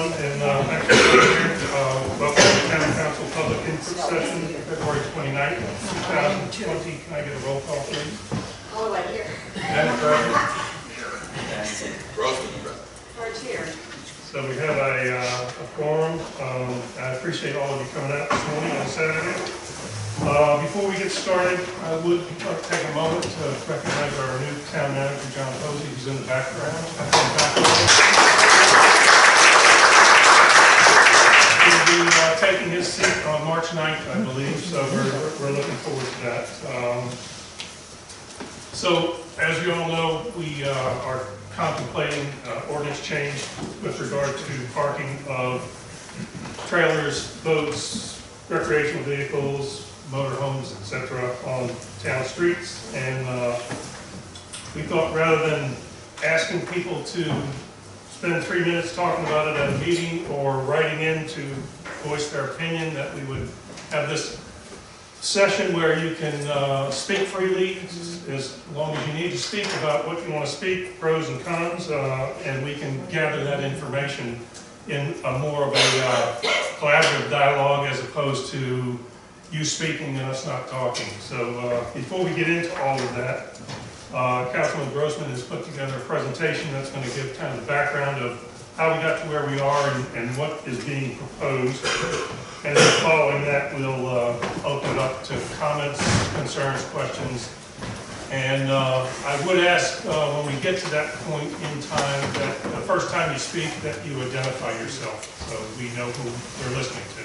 everyone, and thanks for being here. Welcome to the Town Council Public Input Session, February 29th, 2020. Can I get a roll call, please? Oh, right here. Dennis Bradley. Right here. So we have a forum. I appreciate all of you coming out this morning on Saturday. Before we get started, I would like to take a moment to recognize our new town manager, John Posey, who's in the background. He'll be taking his seat on March 9th, I believe, so we're looking forward to that. So, as you all know, we are contemplating ordinance change with regard to parking of trailers, boats, recreational vehicles, motorhomes, etc. on town streets. And we thought rather than asking people to spend 3 minutes talking about it at a meeting or writing in to voice their opinion, that we would have this session where you can speak freely, as long as you need to speak about what you want to speak, pros and cons, and we can gather that information in a more of a collaborative dialogue as opposed to you speaking and us not talking. So before we get into all of that, Councilman Grossman has put together a presentation that's going to give kind of the background of how we got to where we are and what is being proposed. And then following that, we'll open it up to comments, concerns, questions. And I would ask when we get to that point in time that the first time you speak that you identify yourself so we know who we're listening to.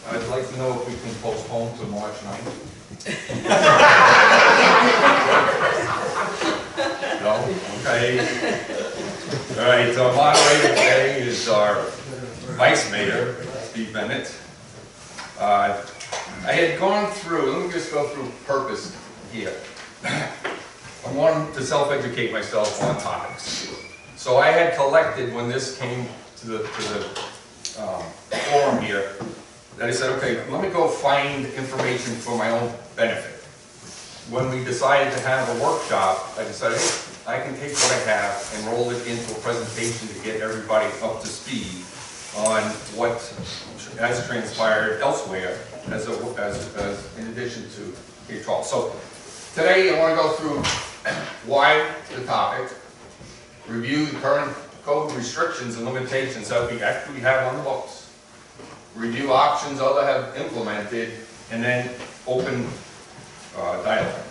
I'd like to know if we can postpone to March 9th. No? Okay. All right, so our moderator today is our Vice Mayor, Steve Bennett. I had gone through, let me just go through purpose here. I wanted to self-educate myself on topics. So I had collected, when this came to the forum here, that I said, okay, let me go find information for my own benefit. When we decided to have a workshop, I decided, hey, I can take what I have and roll it into a presentation to get everybody up to speed on what has transpired elsewhere as in addition to K-12. So today I want to go through why the topic, review the current code restrictions and limitations that we actually have on the books, review options others have implemented, and then open dialogue.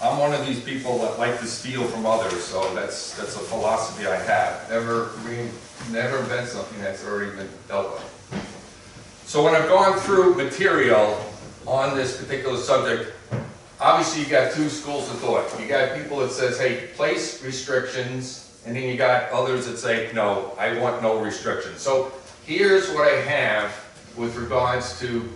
I'm one of these people that like to steal from others, so that's a philosophy I have. Never invent something that's already been dealt with. So when I've gone through material on this particular subject, obviously you got two schools of thought. You got people that says, hey, place restrictions, and then you got others that say, no, I want no restrictions. So here's what I have with regards to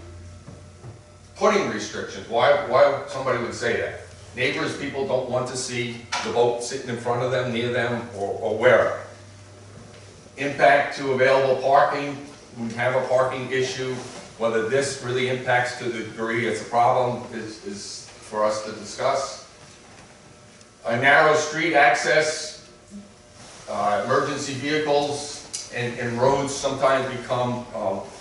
putting restrictions. Why somebody would say that. Neighbors, people don't want to see the boat sitting in front of them, near them, or wherever. Impact to available parking. We have a parking issue. Whether this really impacts to the degree it's a problem is for us to discuss. A narrow street access, emergency vehicles, and roads sometimes become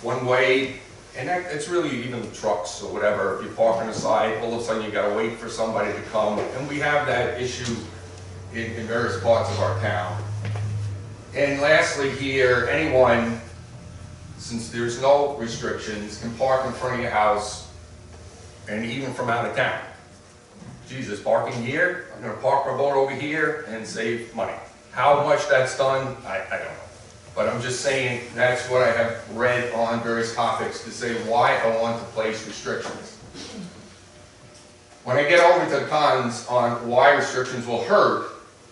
one way. And it's really even trucks or whatever. If you park on the side, all of a sudden you got to wait for somebody to come. And we have that issue in various parts of our town. And lastly here, anyone, since there's no restrictions, can park in front of your house and even from out of town. Jesus, parking here, I'm going to park my boat over here and save money. How much that's done, I don't know. But I'm just saying that's what I have read on various topics to say why I want to place restrictions. When I get over to the cons on why restrictions will hurt,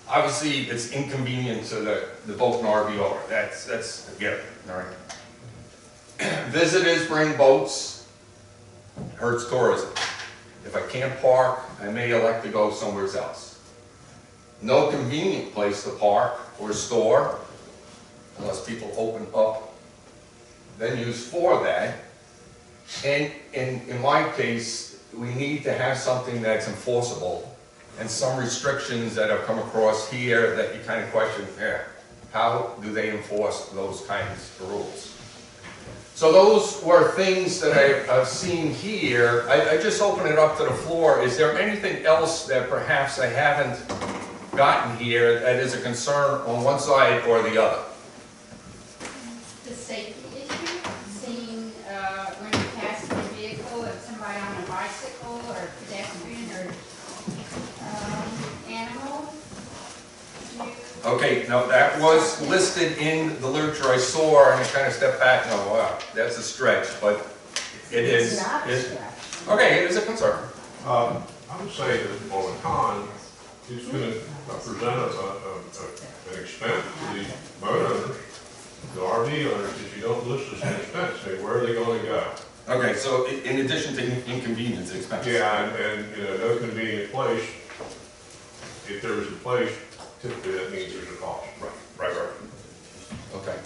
obviously it's inconvenient to the boat and RV owner. That's a given, all right? Visitors bring boats, hurts tourism. If I can't park, I may elect to go somewhere else. No convenient place to park or store, unless people open up venues for that. And in my case, we need to have something that's enforceable and some restrictions that have come across here that you kind of question, how do they enforce those kinds of rules? So those were things that I've seen here. I just open it up to the floor. Is there anything else that perhaps I haven't gotten here that is a concern on one side or the other? The safety issue, seeing when you pass in a vehicle, if somebody on a bicycle or pedestrian or animal. Okay, now that was listed in the literature I saw, and I kind of stepped back, no, wow, that's a stretch, but it is. It's not a it- stretch. Okay, it is a concern. I would say that on the con, it's going to present an expense to the boat owners, the RV owners, if you don't list this as an expense, say, where are they going to go? Okay, so in addition to inconvenience expenses. Yeah, and, you know, no convenient place, if there is a place, typically that means there's a cost. Right. Okay.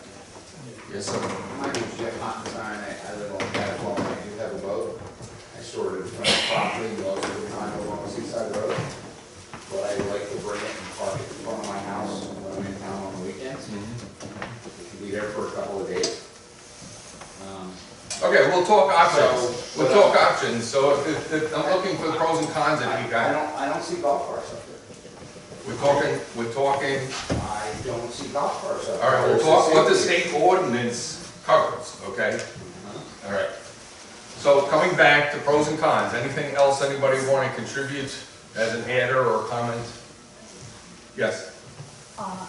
Yes, sir. My name is Jeff Hockenstein. I live on California. I do have a boat. I stored it in front of the property most of the time along the seaside road. But I like to bring it and park it in front of my house when I'm in town on the weekends. It can be there for a couple of days. Okay, we'll talk options. So, We'll talk options. So if I'm looking for the pros and cons that you got. I don't see golf carts up there. We're talking, I don't see golf carts up there. all right, we'll There's a talk what the safety- state ordinance covers, okay? All right. So coming back to pros and cons, anything else anybody want to contribute as an adder or comment? Yes?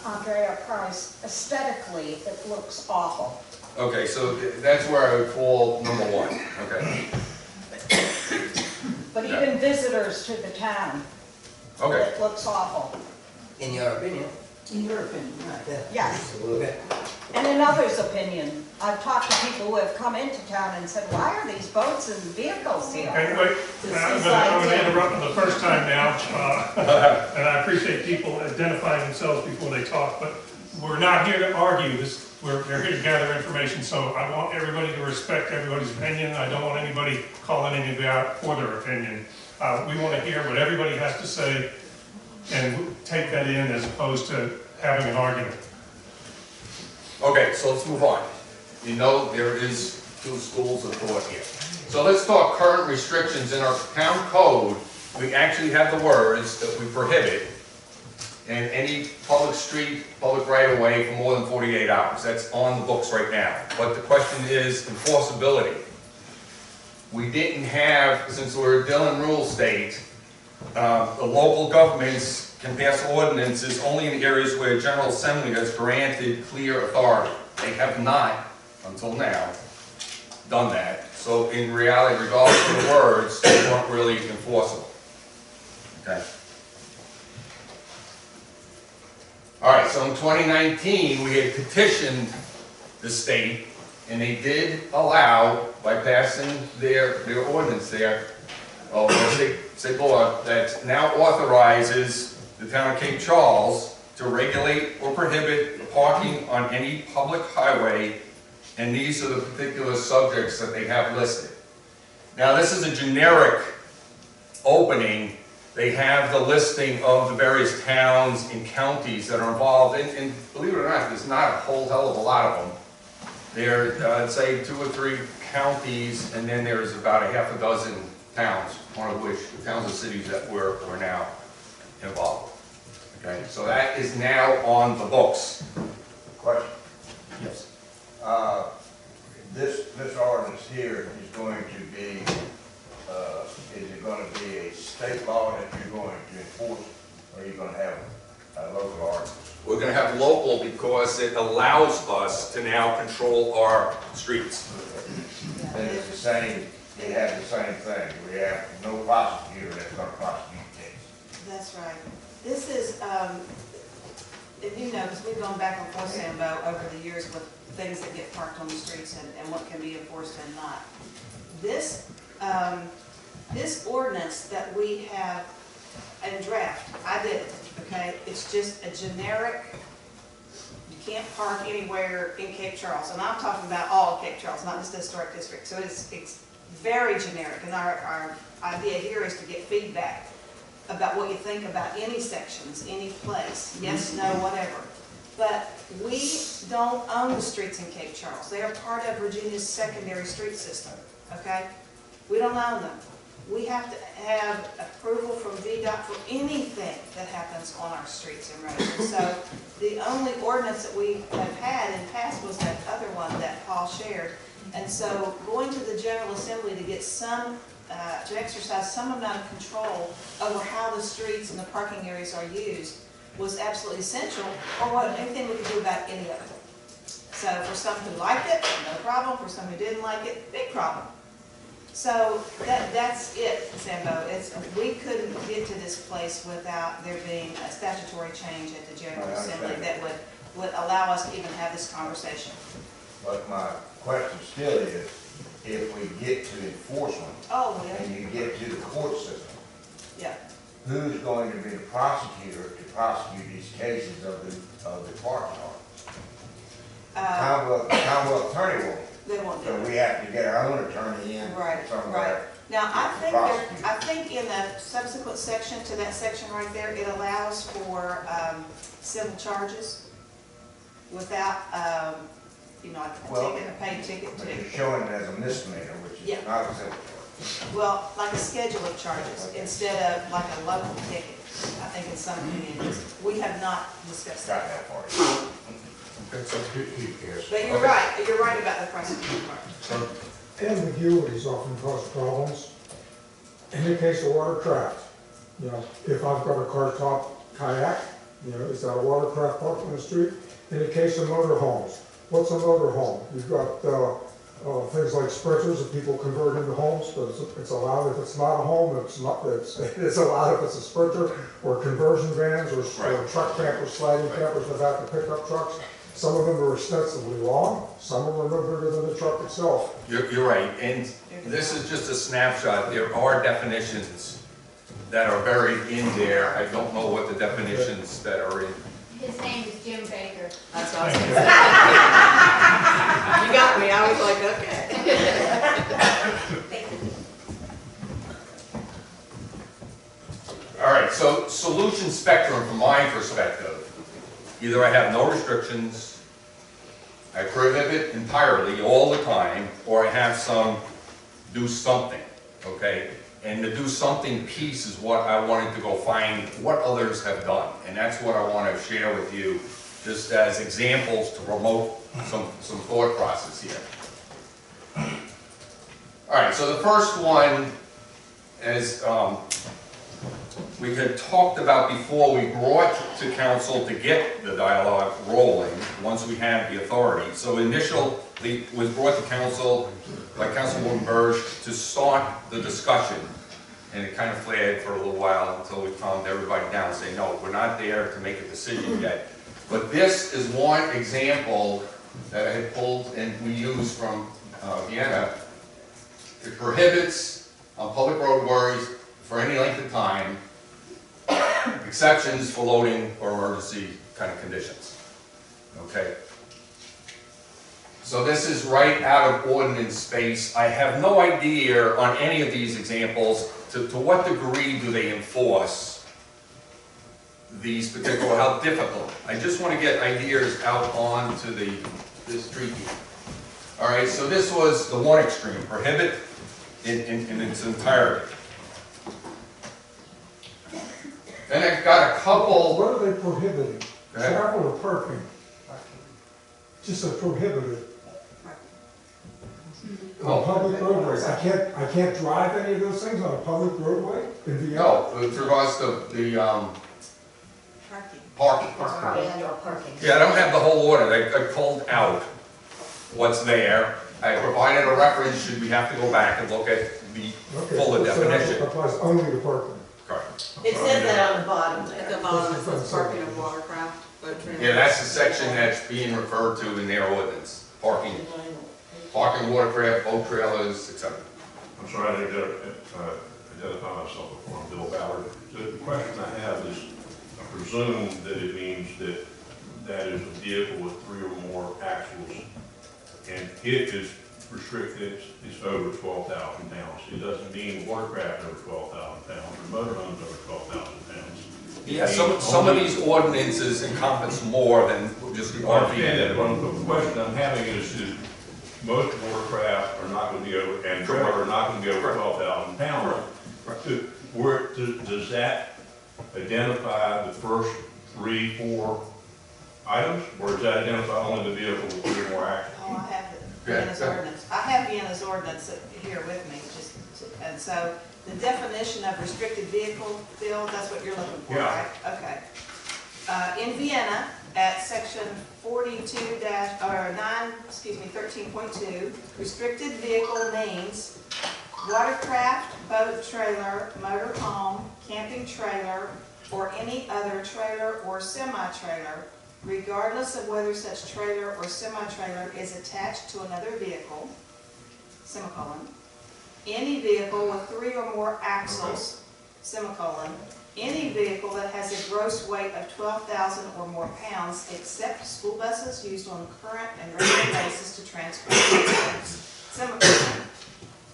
Andrea Price, aesthetically, it looks awful. Okay, so that's where I would fall number one, okay? But even visitors to the town, Okay, it looks awful. In your opinion? In your opinion, Yeah. yes. Okay. And in others' opinion, I've talked to people who have come into town and said, why are these boats and vehicles here? Anyway, I'm going to interrupt for the first time now, and I appreciate people identifying themselves before they talk, but we're not here to argue this. We're here to gather information, so I want everybody to respect everybody's opinion. I don't want anybody calling anybody out for their opinion. We want to hear what everybody has to say and take that in as opposed to having an argument. okay, so let's move on. You know, there is two schools of thought here. So let's talk current restrictions in our town code. We actually have the words that we prohibit in any public street, public right-of-way for more than 48 hours. That's on the books right now. But the question is enforceability. We didn't have, since we're a Dillon rule state, the local governments can pass ordinances only in areas where General Assembly has granted clear authority. They have not, until now, done that. So in reality, regardless of the words, they weren't really enforceable. Okay. All right, so in 2019, we had petitioned the state, and they did allow, by passing their ordinance there, state law, that now authorizes the town of Cape Charles to regulate or prohibit parking on any public highway, and these are the particular subjects that they have listed. Now, this is a generic opening. They have the listing of the various towns and counties that are involved, and believe it or not, there's not a whole hell of a lot of them. There are, I'd say, 2 or 3 counties, and then there's about a half a dozen towns, one of which, the towns and cities that were now involved. Okay, so that is now on the books. Question. Yes. This ordinance here is going to be, is it going to be a state law that you're going to enforce, or are you going to have a local ordinance? We're going to have local because it allows us to now control our streets. And it's the same, they have the same thing. We have no prosecutor that's going to prosecute this. That's right. This is, if you know, because we've gone back and forth, Sambo, over the years with things that get parked on the streets and what can be enforced and not. This, this ordinance that we have in draft, I did it, okay? It's just a generic, you can't park anywhere in Cape Charles. And I'm talking about all of Cape Charles, not just the historic district. So it's very generic, and our idea here is to get feedback about what you think about any sections, any place, yes, no, whatever. But we don't own the streets in Cape Charles. They are part of Virginia's secondary street system, okay? We don't own them. We have to have approval from VDOT for anything that happens on our streets and roads. And so the only ordinance that we have had in the past was that other one that Paul shared. And so going to the General Assembly to get some, to exercise some amount of control over how the streets and the parking areas are used was absolutely essential, or what, anything we could do about any of it. So for some who liked it, no problem. For some who didn't like it, big problem. So that's it, Sambo. We couldn't get to this place without there being a statutory change at the General Assembly that would allow us to even have this conversation. But my question still is, if we get to enforcement Oh, and yeah, you get to the court system, yeah. who's going to be the prosecutor to prosecute these cases of the parking lot? Commonwealth attorney won't. They won't do So it. we have to get our own attorney in Right, somewhere. Now, I Prosecute. think in the subsequent section to that section right there, it allows for civil charges without, like a Well, ticket, a paid ticket But you're too. showing it as a misdemeanor, which Yeah. is not acceptable. Well, like a schedule of charges instead of like a local ticket, I think in some communities. We have not discussed Got that. that part. Yes. But you're right about the prosecution part. Ambiguities often cause problems. In the case of watercraft, if I've got a car top kayak, is that a watercraft parked on the street? In the case of motorhomes, what's a motorhome? You've got things like sprinters that people convert into homes, but it's allowed if it's not a home, it's allowed if it's a sprinter, or conversion vans, or truck campers, sliding campers in the back of pickup trucks. Some of them are extensively long, some of them are no bigger than the truck itself. You're right, and this is just a snapshot. There are definitions that are buried in there. I don't know what the definitions that are in. His name is Jim Baker. That's what I was gonna say. You got me, I was like, okay. All right, so solution spectrum from my perspective. Either I have no restrictions, I prohibit entirely all the time, or I have some do something, okay? And the do something piece is what I wanted to go find what others have done. And that's what I want to share with you, just as examples to promote some thought process here. All right, so the first one is, we had talked about before we brought to council to get the dialogue rolling, once we had the authority. So initially, it was brought to council by Councilwoman Burge to start the discussion. And it kind of flared for a little while until we calmed everybody down and say, no, we're not there to make a decision yet. But this is one example that I had pulled and we used from Vienna. It prohibits on public roadways for any length of time exceptions for loading or emergency kind of conditions. Okay? So this is right out of ordinance space. I have no idea on any of these examples to what degree do they enforce these particular, how difficult. I just want to get ideas out onto the street here. All right, so this was the one extreme, prohibit in its entirety. Then I've got a couple. What are they prohibiting? Go ahead. Travel or parking? Just a prohibited. On public roadways, I can't drive any of those things on a public roadway in Vienna? No, with regards to the parking. Yeah, I don't have the whole order. I pulled out what's there. I provided a reference, should we have to go back and look at the fuller definition. So that applies only to parking. Correct. It says that on the bottom, at the bottom, it says parking of watercraft, boat trailer. Yeah, that's the section that's being referred to in their ordinance. Parking watercraft, boat trailers, etc. I'm sorry, I didn't identify myself before. I'm Bill Ballard. The question I have is, I presume that it means that is a vehicle with 3 or more axles, and it is restricted is over 12,000 pounds. It doesn't mean watercraft over 12,000 pounds or motorhomes over 12,000 pounds. Yeah, some of these ordinances encompass more than just the I RV. understand that, but the question I'm having is that most watercraft are not going to be over, and trailer are not going to be over 12,000 pounds. Does that identify the first 3, 4 items, or does that identify only the vehicle with 3 or more axles? Oh, I have Vienna's ordinance. I have Vienna's ordinance here with me, and so the definition of restricted vehicle, Bill, that's what you're looking for, Yeah. right? Okay. In Vienna, at section 13.2, restricted vehicle means watercraft, boat trailer, motor home, camping trailer, or any other trailer or semi-trailer, regardless of whether such trailer or semi-trailer is attached to another vehicle, semicolon, any vehicle with 3 or more axles, semicolon, any vehicle that has a gross weight of 12,000 or more pounds, except school buses used on a current and regular basis to transport students, semicolon,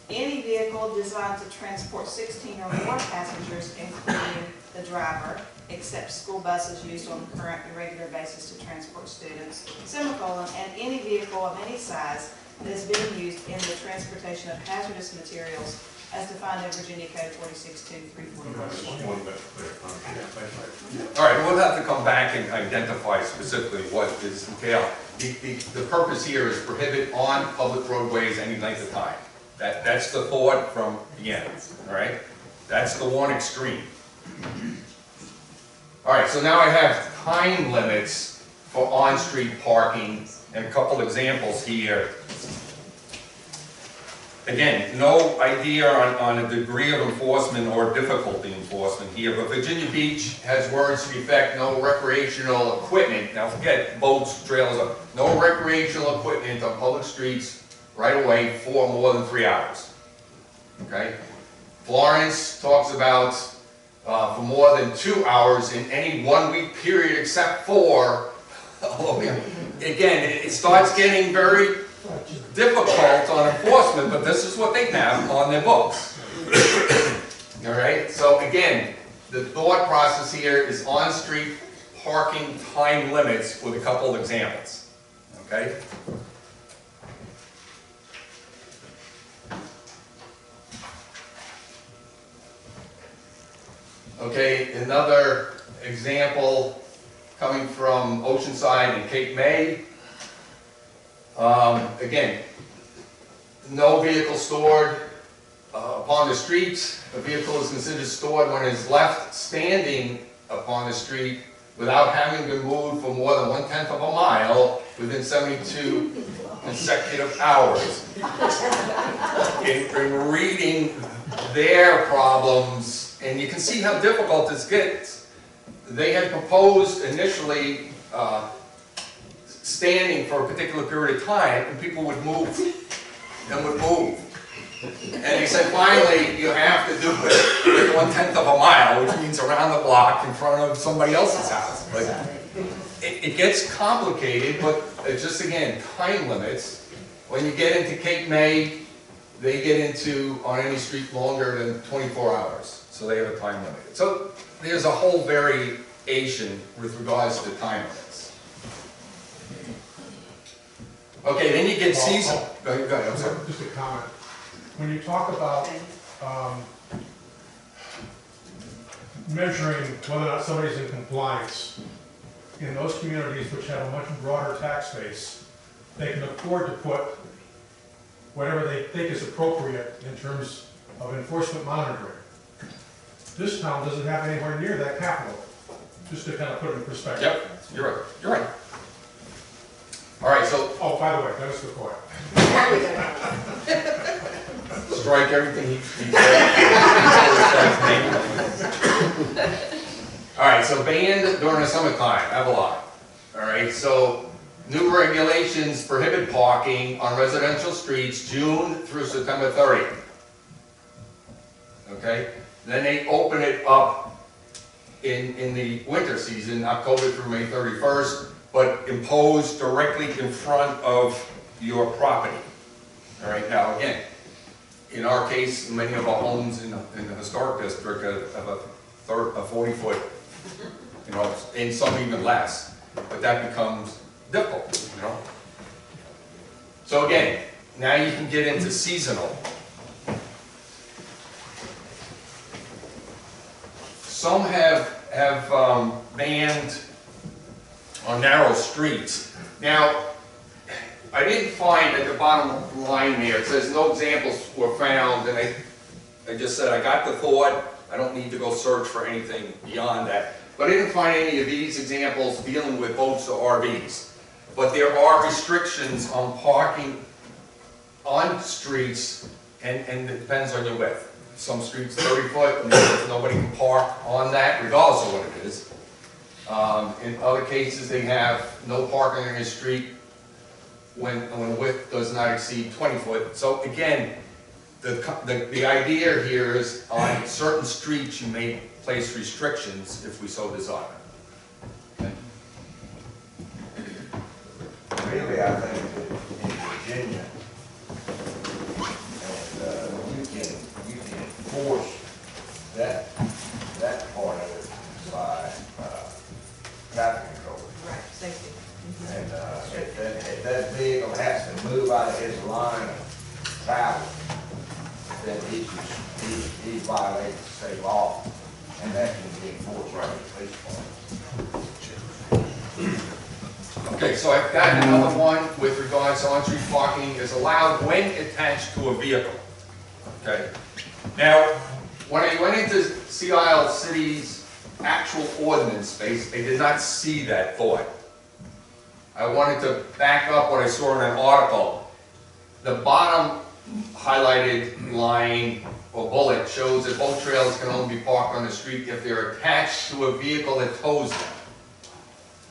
any vehicle designed to transport 16 or more passengers, including the driver, except school buses used on a current and regular basis to transport students, semicolon, and any vehicle of any size that is being used in the transportation of hazardous materials as defined in Virginia Code 462344. All right, we'll have to come back and identify specifically what is entailed. The purpose here is prohibit on public roadways any length of time. That's the thought from the end, all right? That's the one extreme. All right, so now I have time limits for on-street parking and a couple examples here. Again, no idea on a degree of enforcement or difficulty enforcement here, but Virginia Beach has words to the effect, no recreational equipment. Now forget boats, trailers, no recreational equipment on public streets right away for more than 3 hours. Okay? Florence talks about for more than 2 hours in any 1 week period except for, again, it starts getting very difficult on enforcement, but this is what they have on their books. All right, so again, the thought process here is on-street parking time limits with a couple of examples. Okay? Okay, another example coming from Oceanside and Cape May. Again, no vehicle stored upon the street. A vehicle is considered stored when it is left standing upon the street without having been moved for more than 1/10 of a mile within 72 consecutive hours. In reading their problems, and you can see how difficult this gets, they had proposed initially standing for a particular period of time, and people would move and would move. And he said, finally, you have to do it with 1/10 of a mile, which means around the block in front of somebody else's house. But it gets complicated, but it's just, again, time limits. When you get into Cape May, they get into, on any street, longer than 24 hours. So they have a time limit. So there's a whole variation with regards to time limits. Okay, then you get season. Go ahead, I'm sorry. Just a comment. When you talk about measuring whether or not somebody's in compliance, in those communities which have a much broader tax base, they can afford to put whatever they think is appropriate in terms of enforcement monitoring. This town doesn't have anywhere near that capital, just to kind of put it in perspective. Yep, you're right. You're right. All right, so Oh, by the way, that was the point. strike everything he said. All right, so banned during the summertime, I have a lot. All right, so new regulations prohibit parking on residential streets June through September 30th. Okay, then they open it up in the winter season, October through May 31st, but imposed directly in front of your property. All right, now again, in our case, many of our homes in the historic district have a 40-foot, you know, and some even less, but that becomes difficult, you know? So again, now you can get into seasonal. Some have banned on narrow streets. Now, I didn't find at the bottom line there, it says no examples were found, and I just said I got the thought, I don't need to go search for anything beyond that. But I didn't find any of these examples dealing with boats or RVs. But there are restrictions on parking on streets, and it depends on your width. Some streets 30 foot, and nobody can park on that, regardless of what it is. In other cases, they have no parking on the street when the width does not exceed 20 foot. So again, the idea here is on certain streets you may place restrictions if we so desire. Okay. Really, I think that in Virginia, and you can enforce that part of it by traffic control. Right, safety. And if that vehicle has to move out of his line of travel, then he's violating state law, and that can be enforced by the police department. Okay, so I've got another one with regards to on-street parking is allowed when attached to a vehicle. Okay. Now, when I went into Sea Isle City's actual ordinance space, I did not see that thought. I wanted to back up what I saw in an article. The bottom highlighted line or bullet shows that boat trailers can only be parked on the street if they're attached to a vehicle that tows them.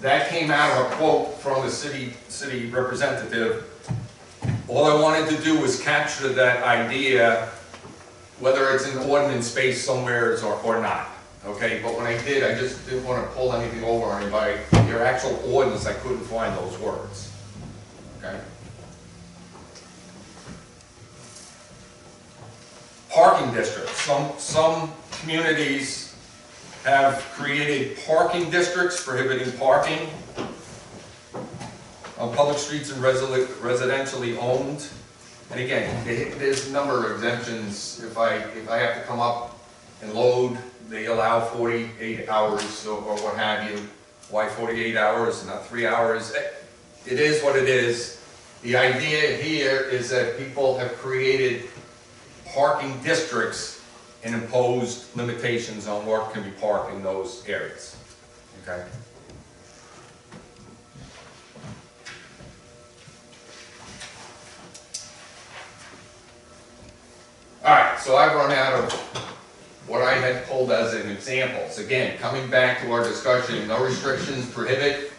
That came out of a quote from the city representative. All I wanted to do was capture that idea, whether it's in ordinance space somewhere or not. Okay, but when I did, I just didn't want to pull anything over on anybody. Your actual ordinance, I couldn't find those words. Okay. Parking districts. Some communities have created parking districts prohibiting parking on public streets and residentially owned. And again, there's a number of exemptions. If I have to come up and load, they allow 48 hours or what have you. Why 48 hours and not 3 hours? It is what it is. The idea here is that people have created parking districts and imposed limitations on what can be parked in those areas. Okay? All right, so I've run out of what I had pulled as an examples. Again, coming back to our discussion, no restrictions, prohibit,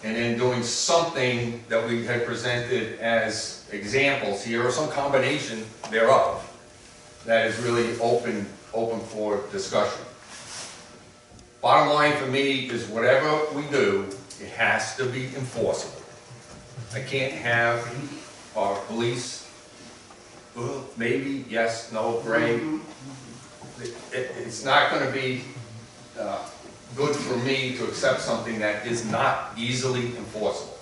and then doing something that we had presented as examples here, or some combination thereof, that is really open for discussion. Bottom line for me is whatever we do, it has to be enforceable. I can't have our police, maybe, yes, no, gray. It's not going to be good for me to accept something that is not easily enforceable.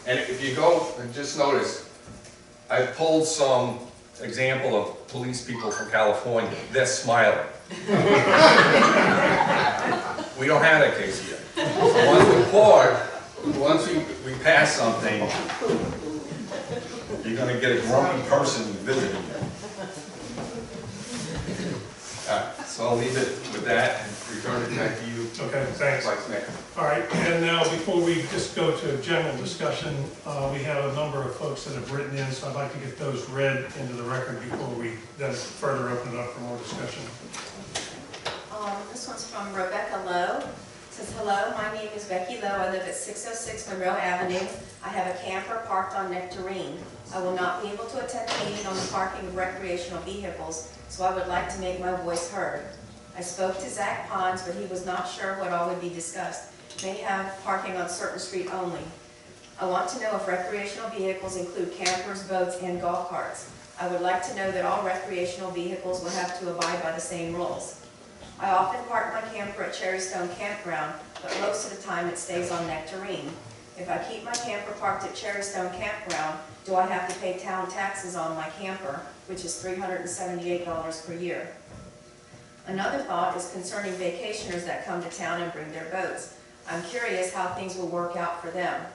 And if you go, and just notice, I pulled some example of police people from California. They're smiling. We don't have that case yet. Once we pass something, you're going to get a grumpy person visiting you. So I'll leave it with that and return it back to you. Okay, thanks. All right, and now before we just go to a general discussion, we have a number of folks that have written in, so I'd like to get those read into the record before we then further open it up for more discussion. This one's from Rebecca Lowe. It says, hello, my name is Becky Lowe. I live at 606 Monroe Avenue. I have a camper parked on Nectarine. I will not be able to attend the meeting on the parking of recreational vehicles, so I would like to make my voice heard. I spoke to Zach Pons, but he was not sure what all would be discussed. May have parking on certain street only. I want to know if recreational vehicles include campers, boats, and golf carts. I would like to know that all recreational vehicles will have to abide by the same rules. I often park my camper at Cherrystone Campground, but most of the time it stays on Nectarine. If I keep my camper parked at Cherrystone Campground, do I have to pay town taxes on my camper, which is $378 per year? Another thought is concerning vacationers that come to town and bring their boats. I'm curious how things will work out for them.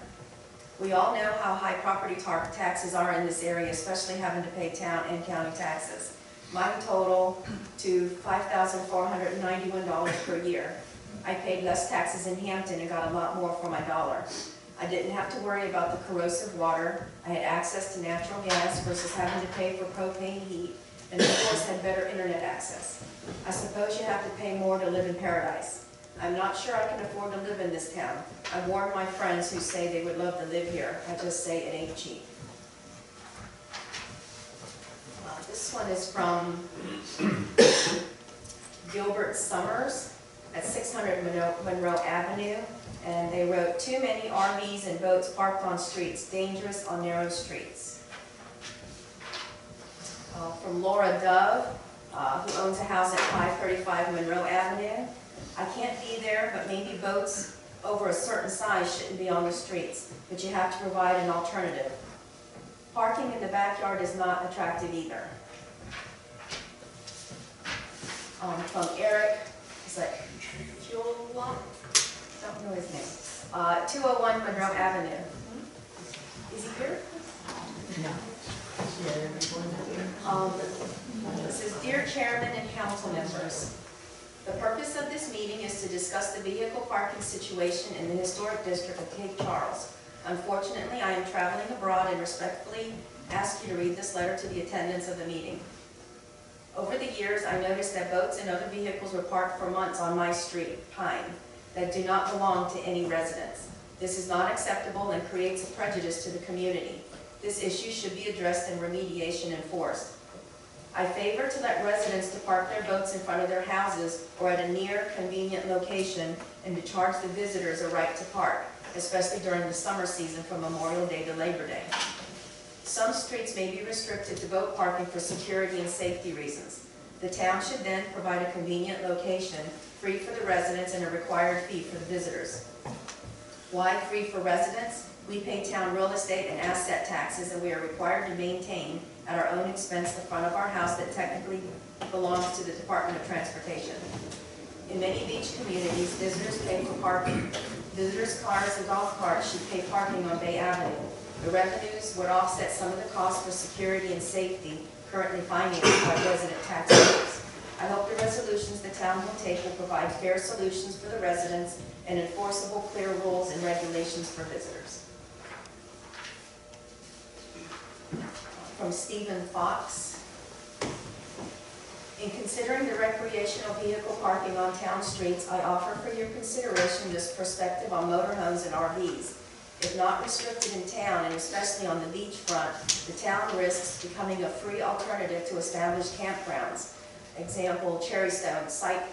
We all know how high property taxes are in this area, especially having to pay town and county taxes. Mine total to $5,491 per year. I paid less taxes in Hampton and got a lot more for my dollar. I didn't have to worry about the corrosive water. I had access to natural gas versus having to pay for propane heat, and of course had better internet access. I suppose you have to pay more to live in paradise. I'm not sure I can afford to live in this town. I've warned my friends who say they would love to live here. I just say it ain't cheap. This one is from Gilbert Summers at 600 Monroe Avenue, and they wrote, "Too many RVs and boats parked on streets, dangerous on narrow streets." From Laura Dove, who owns a house at 535 Monroe Avenue. "I can't be there, but maybe boats over a certain size shouldn't be on the streets, but you have to provide an alternative. Parking in the backyard is not attractive either." From Eric, is that Kulak? Don't know his name. 201 Monroe Avenue. Is he here? No. It says, "Dear Chairman and Council members, the purpose of this meeting is to discuss the vehicle parking situation in the historic district of Cape Charles. Unfortunately, I am traveling abroad and respectfully ask you to read this letter to the attendants of the meeting. Over the years, I noticed that boats and other vehicles were parked for months on my street, Pine, that do not belong to any residents. This is not acceptable and creates a prejudice to the community. This issue should be addressed and remediation enforced. I favor to let residents to park their boats in front of their houses or at a near convenient location and to charge the visitors a right to park, especially during the summer season from Memorial Day to Labor Day. Some streets may be restricted to boat parking for security and safety reasons. The town should then provide a convenient location, free for the residents and a required fee for the visitors. Why free for residents? We pay town real estate and asset taxes, and we are required to maintain at our own expense the front of our house that technically belongs to the Department of Transportation. In many beach communities, visitors pay for parking. Visitors' cars and golf carts should pay parking on Bay Avenue. The revenues would offset some of the costs for security and safety currently financed by resident taxpayers. I hope the resolutions the town will take will provide fair solutions for the residents and enforceable, clear rules and regulations for visitors." From Stephen Fox. "In considering the recreational vehicle parking on town streets, I offer for your consideration this perspective on motorhomes and RVs. If not restricted in town, and especially on the beachfront, the town risks becoming a free alternative to established campgrounds. Example, Cherrystone, site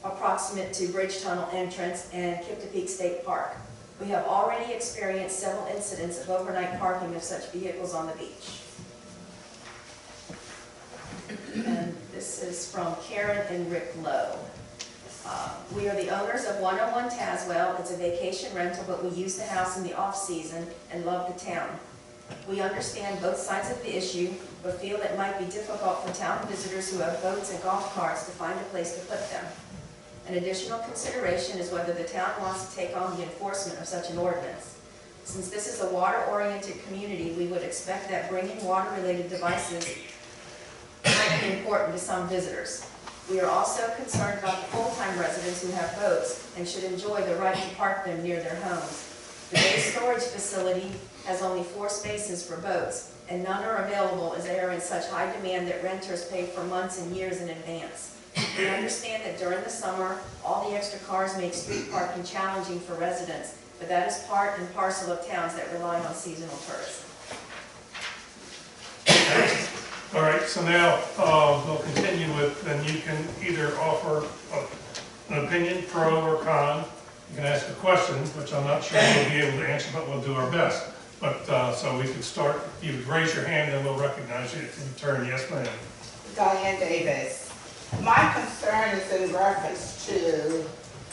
approximate to Bridge Tunnel entrance and Kiptopeke State Park. We have already experienced several incidents of overnight parking of such vehicles on the beach." And this is from Karen and Rick Lowe. "We are the owners of 101 Tazewell. It's a vacation rental, but we use the house in the off-season and love the town. We understand both sides of the issue, but feel it might be difficult for town visitors who have boats and golf carts to find a place to put them. An additional consideration is whether the town wants to take on the enforcement of such an ordinance. Since this is a water-oriented community, we would expect that bringing water-related devices might be important to some visitors. We are also concerned about the full-time residents who have boats and should enjoy the right to park them near their homes. The base storage facility has only 4 spaces for boats, and none are available as they are in such high demand that renters pay for months and years in advance. We understand that during the summer, all the extra cars make street parking challenging for residents, but that is part and parcel of towns that rely on seasonal tourism." All right, so now we'll continue with, and you can either offer an opinion, pro or con. You can ask a question, which I'm not sure we'll be able to answer, but we'll do our best. But, so we could start, you would raise your hand and we'll recognize you in turn. Yes, ma'am. Diane Davis. My concern is in reference to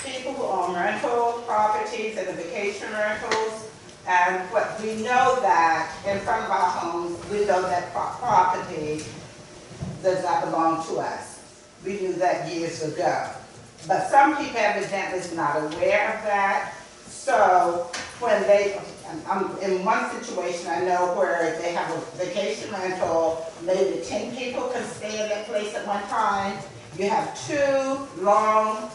people who own rental properties and the vacation rentals. And what we know that in front of our homes, we know that property does not belong to us. We knew that years ago. But some people evidently is not aware of that. So when I'm in one situation I know where they have a vacation rental, maybe 10 people can stay in that place at one time. You have 2 long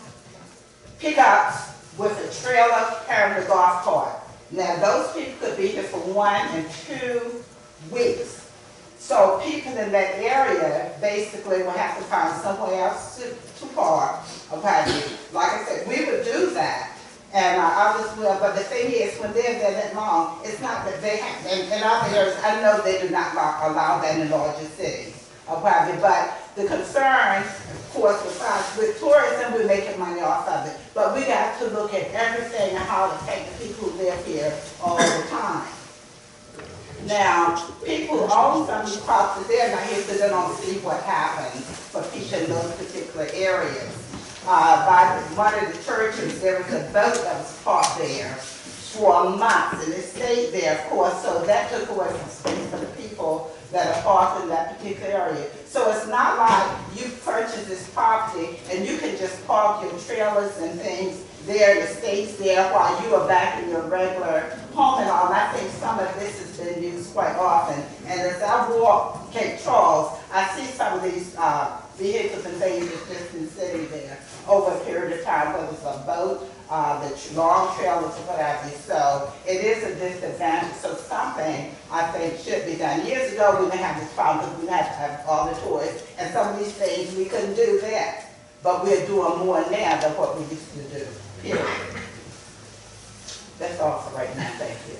pickups with a trailer carrying a golf cart. Now those people could be here for 1 and 2 weeks. So people in that area basically will have to find somewhere else to park. Okay, like I said, we would do that. And others will, but the thing is, when they're there that long, it's not that they have, in other areas, I know they do not allow that in larger cities, okay? But the concern, of course, besides with tourism, we're making money off of it. But we got to look at everything and how to take the people who live here all the time. Now, people who own some of these properties, they're not here, so they don't see what happens for people in those particular areas. By one of the churches, there was a boat that was parked there for months, and it stayed there, of course, so that took away some space for the people that are parked in that particular area. So it's not like you purchase this property and you can just park your trailers and things there, it stays there while you are back in your regular home and all. And I think some of this has been used quite often. And as I walk Cape Charles, I see some of these vehicles and things that's just been sitting there over a period of time, whether it's a boat, the long trailers or whatever. So it is a disadvantage. So something I think should be done. Years ago we didn't have this problem because we didn't have to have all the tourists. And some of these things we couldn't do that. But we're doing more now than what we used to do. Period. That's all for right now. Thank you.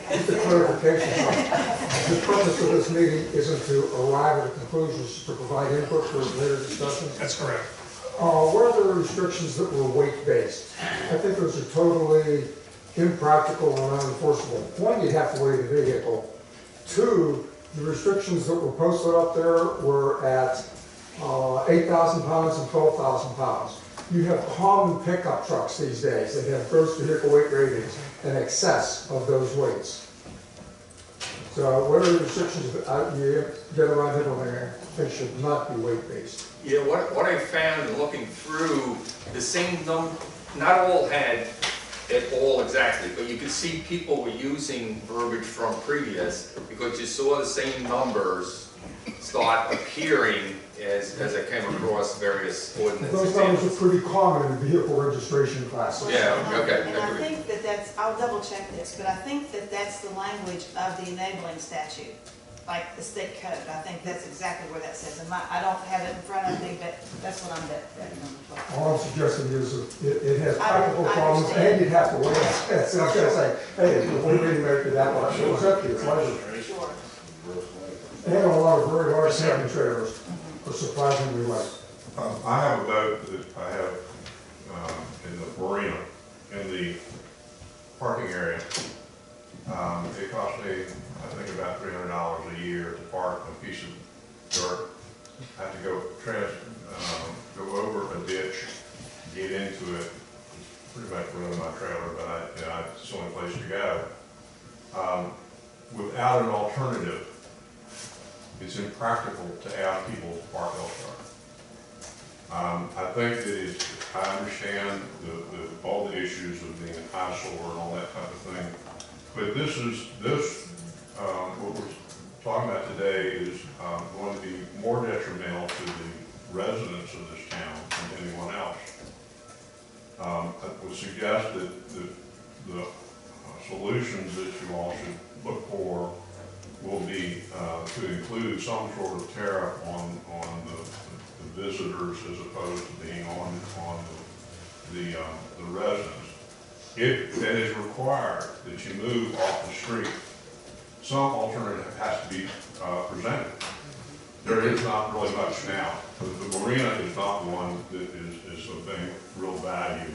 Just a clarification. The purpose of this meeting isn't to arrive at a conclusion, it's to provide input for later discussions. That's correct. What are the restrictions that were weight-based? I think those are totally impractical and unenforceable. One, you have to weigh the vehicle. 2, the restrictions that were posted up there were at 8,000 pounds and 12,000 pounds. You have common pickup trucks these days that have gross vehicle weight ratings in excess of those weights. So what are the restrictions that you get around here when they should not be weight-based? Yeah, what I found in looking through, the same number, not all had it all exactly, but you could see people were using verbiage from previous because you saw the same numbers start appearing as I came across various ordinance Those numbers are pretty common in vehicle registration classes. Yeah, okay. And I think that that's, I'll double check this, but I think that that's the language of the enabling statute, like the state code. I think that's exactly where that says. I don't have it in front of me, but that's what I'm betting on. All I'm suggesting is that it has practical I problems understand. and you'd have to weigh it. So I'm gonna say, hey, if we didn't make it that much, it was up to your pleasure. Sure. They have a lot of very large camping trailers, are surprisingly light. I have a boat that I have in the marina, in the parking area. It costs me, I think, about $300 a year to park a piece of dirt. I have to go over a ditch, get into it, pretty much ruin my trailer, but it's the only place to go. Without an alternative, it's impractical to ask people to park elsewhere. I think that I understand all the issues of being an eyesore and all that type of thing, but what we're talking about today is going to be more detrimental to the residents of this town than anyone else. I would suggest that the solutions that you all should look for will be to include some sort of tariff on the visitors as opposed to being on the residents. If that is required that you move off the street, some alternative has to be presented. There is not really much now. The marina is not one that is of any real value.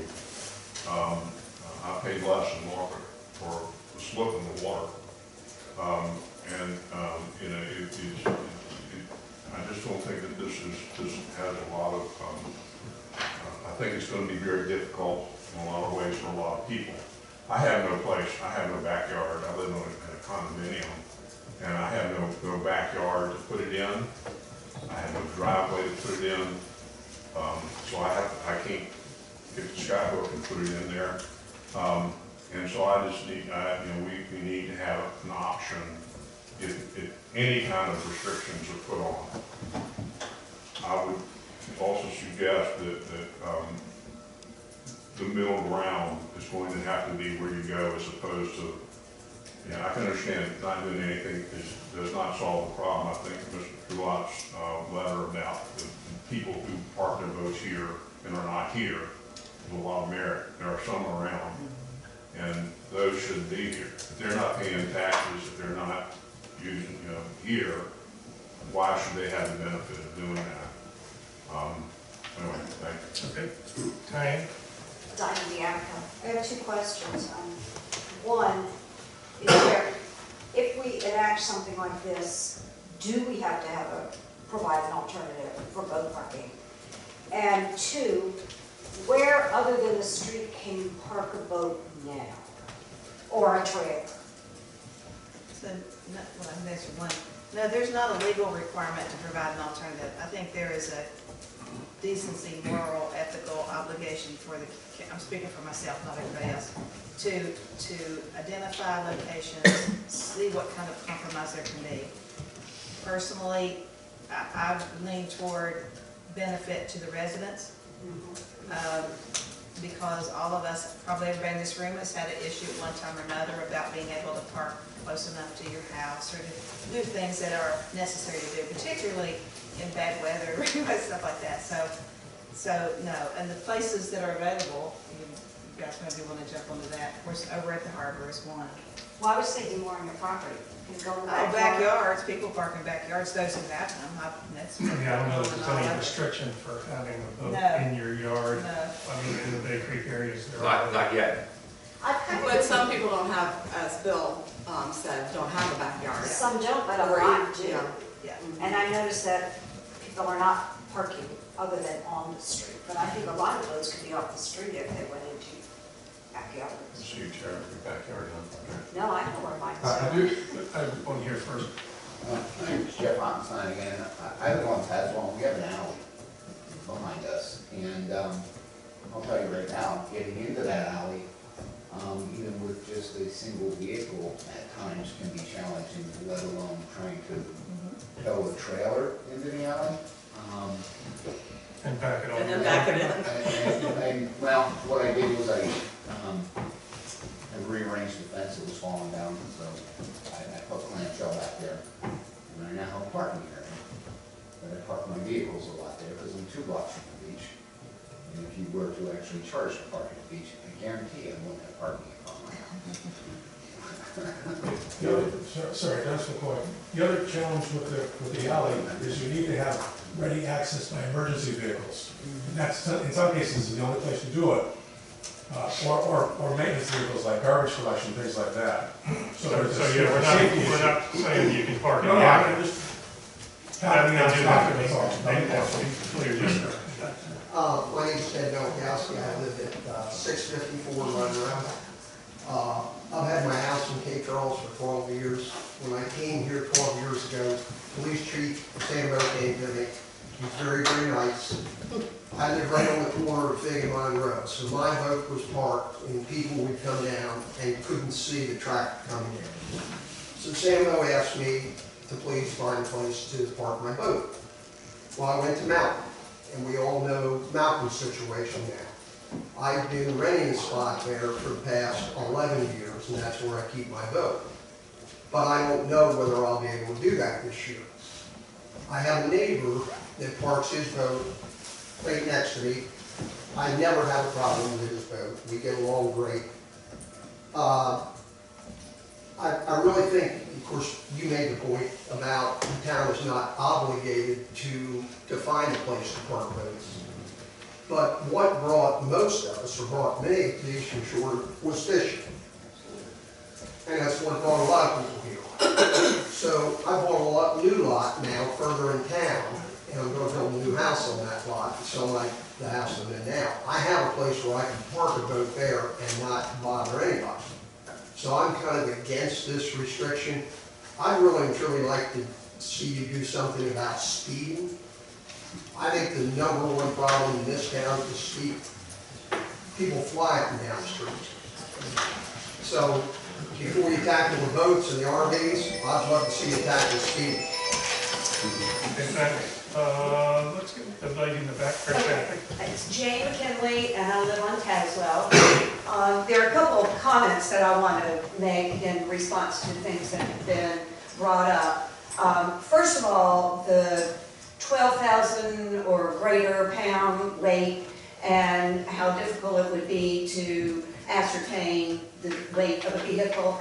I paid less than market for the slip in the water. You know, I just don't think that this has a lot of, I think it's gonna be very difficult in a lot of ways for a lot of people. I have no place, I have no backyard, I live in a condominium, and I have no backyard to put it in. I have no driveway to put it in, so I can't get the skyhook and put it in there. And so I just need, you know, we need to have an option if any kind of restrictions are put on. I would also suggest that the middle ground is going to have to be where you go as opposed to, you know, I can understand not doing anything does not solve the problem. I think Mr. Gulot's letter about the people who park their boats here and are not here is a lot of merit. There are some around, and those shouldn't be here. If they're not paying taxes, if they're not using, you know, here, why should they have the benefit of doing that? Anyway, thanks. Okay. Diane? Diane Bianco. I have two questions. One, is there, if we enact something like this, do we have to provide an alternative for boat parking? And two, where other than the street can you park a boat now? Or a trailer? So, well, I can answer one. No, there's not a legal requirement to provide an alternative. I think there is a decency, moral, ethical obligation for the, I'm speaking for myself, not everybody else, to identify locations, see what kind of compromise there can be. Personally, I lean toward benefit to the residents, because all of us, probably everybody in this room has had an issue at one time or another about being able to park close enough to your house or to do things that are necessary to do, particularly in bad weather, stuff like that. So no, and the places that are available, you guys maybe want to jump onto that. Of course, over at the harbor is one. Well, I was thinking more on your property. You go in the Backyards, people park in backyards, those who have them, that's. Yeah, I don't know if there's any restriction for having a boat No. in your yard. No. I mean, in the Bay Creek areas, there are. Not yet. But some people don't have, as Bill said, don't have a backyard. Some don't, but a Or lot do. yeah. Yeah. And I noticed that people are not parking other than on the street. But I think a lot of boats could be off the street if they went into backyards. So you tear up your backyard, huh? No, I know where mine I is. do, I want to hear first. My name is Jeff Ottenstein again. I live on Tazewell. We have an alley behind us. And I'll tell you right now, getting into that alley, even with just a single vehicle at times can be challenging, let alone trying to tow a trailer into the alley. And back it up. And then back it in. Well, what I did was I rearranged the fence that was falling down, so I put clamshell back there. And I now have a parking area. But I park my vehicles a lot there because I'm 2 blocks from the beach. And if you were to actually charge to park at the beach, I guarantee I wouldn't have parking on my house. Sorry, that's the point. The other challenge with the alley is you need to have ready access by emergency vehicles. And that's, in some cases, the only place to do it. Or maintenance vehicles like garbage collection, things like that. So there's a yeah, we're safety issue. not saying you can park in No, the no, alley. I'm just. That Having they do have to be, that's they all. have to be clear, yes, sir. My name's Ted Belkowski. I live at 654 Run Road. I've had my house in Cape Charles for 12 years. When I came here 12 years ago, police chief Sam came to me. He's very, very nice. I live right on the corner of Fig and Monroe, so my boat was parked and people would come down and couldn't see the traffic coming in. So Sam asked me to please find a place to park my boat. Well, I went to Mountain, and we all know Mountain's situation now. I've been renting a spot there for the past 11 years, and that's where I keep my boat. But I don't know whether I'll be able to do that this year. I have a neighbor that parks his boat right next to me. I never have a problem with his boat. We get along great. I really think, of course, you made the point about the town is not obligated to find a place to park boats. But what brought most of us, or brought me to the Eastern Shore, was fishing. And that's what brought a lot of people here. So I bought new lot now further in town, and I'm gonna build a new house on that lot, so like the house I'm in now. I have a place where I can park a boat there and not bother anybody. So I'm kind of against this restriction. I'd really and truly like to see you do something about speeding. I think the number one problem in this town is speed. People fly up and down the streets. So before you tackle the boats and the RVs, I'd love to see you tackle speed. Let's get the lady in the back for a second. It's Jane McKinley, and I live on Tazewell. There are a couple of comments that I want to make in response to things that have been brought up. First of all, the 12,000 or greater pound weight and how difficult it would be to ascertain the weight of a vehicle.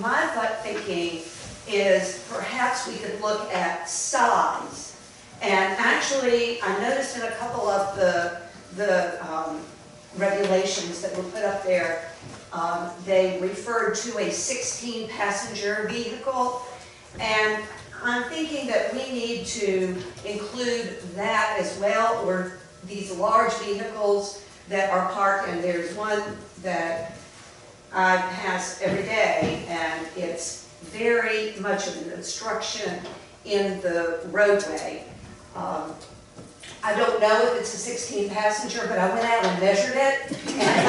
My thought thinking is perhaps we could look at size. And actually, I noticed in a couple of the regulations that were put up there, they referred to a 16-passenger vehicle. And I'm thinking that we need to include that as well, or these large vehicles that are parked, and there's one that I pass every day, and it's very much of an obstruction in the roadway. I don't know if it's a 16-passenger, but I went out and measured it, and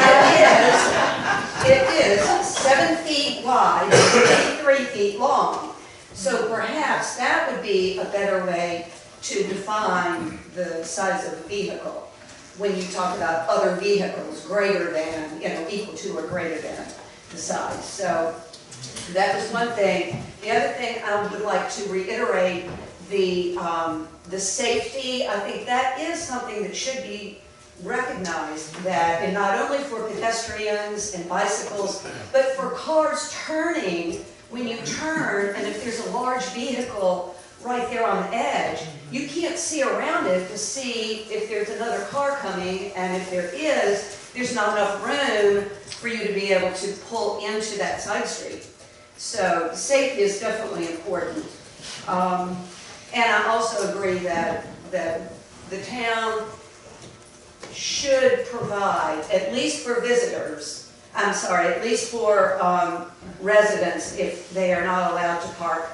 it is 7 feet wide, 33 feet long. So perhaps that would be a better way to define the size of the vehicle when you talk about other vehicles greater than, equal to or greater than the size. So that was one thing. The other thing I would like to reiterate, the safety. I think that is something that should be recognized, that, and not only for pedestrians and bicycles, but for cars turning. When you turn, and if there's a large vehicle right there on the edge, you can't see around it to see if there's another car coming, and if there is, there's not enough room for you to be able to pull into that side street. So safety is definitely important. And I also agree that the town should provide, at least for visitors, at least for residents, if they are not allowed to park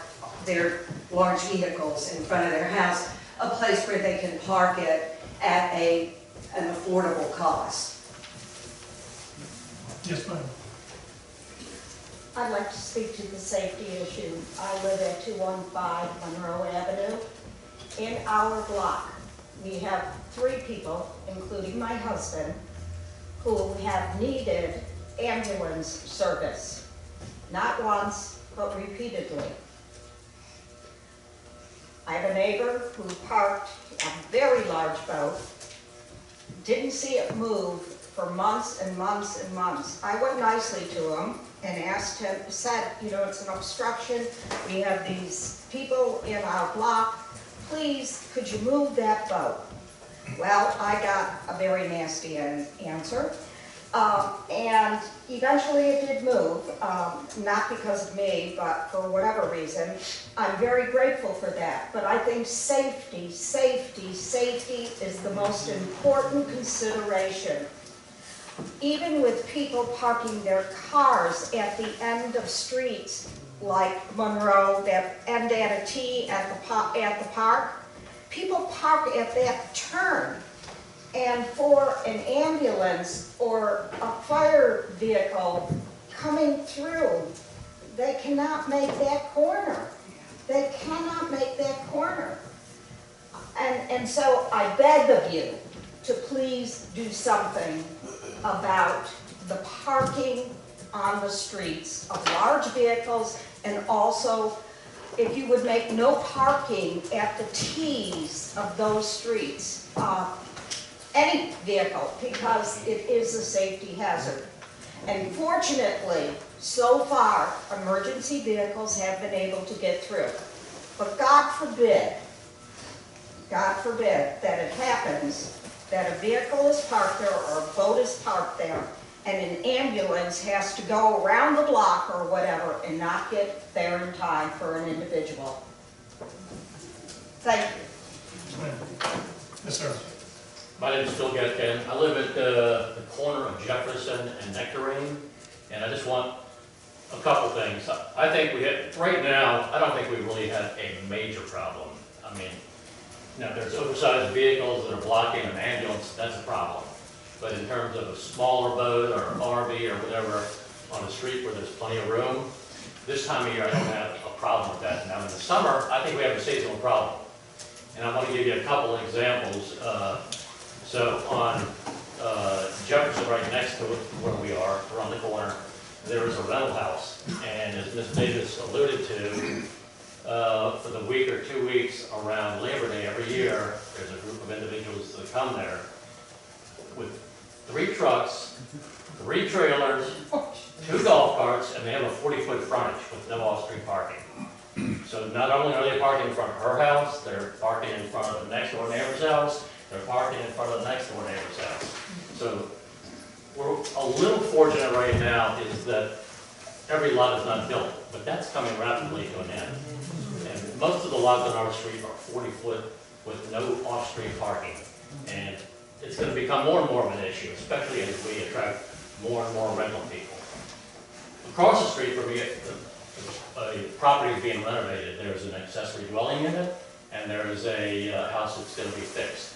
their large vehicles in front of their house, a place where they can park it at an affordable cost. Yes, ma'am. I'd like to speak to the safety issue. I live at 215 Monroe Avenue. In our block, we have 3 people, including my husband, who have needed ambulance service. Not once, but repeatedly. I have a neighbor who parked a very large boat, didn't see it move for months and months and months. I went nicely to him and asked him, said, it's an obstruction. We have these people in our block. Please, could you move that boat? Well, I got a very nasty answer. And eventually it did move, not because of me, but for whatever reason. I'm very grateful for that. But I think safety is the most important consideration. Even with people parking their cars at the end of streets, like Monroe, that end at a T at the park, people park at that turn. And for an ambulance or a fire vehicle coming through, they cannot make that corner. They cannot make that corner. And so I beg of you to please do something about the parking on the streets of large vehicles, and also if you would make no parking at the T's of those streets. Any vehicle, because it is a safety hazard. And fortunately, so far, emergency vehicles have been able to get through. But God forbid that it happens, that a vehicle is parked there or a boat is parked there, and an ambulance has to go around the block or whatever and not get there in time for an individual. Thank you. Yes, sir. My name is Phil Getkin. I live at the corner of Jefferson and Nectarine, and I just want a couple things. I think right now, I don't think we really have a major problem. I mean, there's oversized vehicles that are blocking an ambulance, that's a problem. But in terms of a smaller boat or RV or whatever on a street where there's plenty of room, this time of year I don't have a problem with that. Now in the summer, I think we have a seasonal problem. And I want to give you a couple of examples. So on Jefferson, right next to where we are, around the corner, there is a rental house. And as Ms. Davis alluded to, for the week or 2 weeks around Labor Day every year, there's a group of individuals that come there with 3 trucks, 3 trailers, 2 golf carts, and they have a 40-foot frontage with no off-street parking. So not only are they parking in front of her house, they're parking in front of the next door neighbor's house, they're parking in front of the next door neighbor's house. So we're a little fortunate right now is that every lot is not built, but that's coming rapidly to an end. And most of the lots on our street are 40-foot with no off-street parking. And it's going to become more and more of an issue, especially as we attract more and more rental people. Across the street from me, a property is being renovated. There's an accessory dwelling unit, and there is a house that's going to be fixed.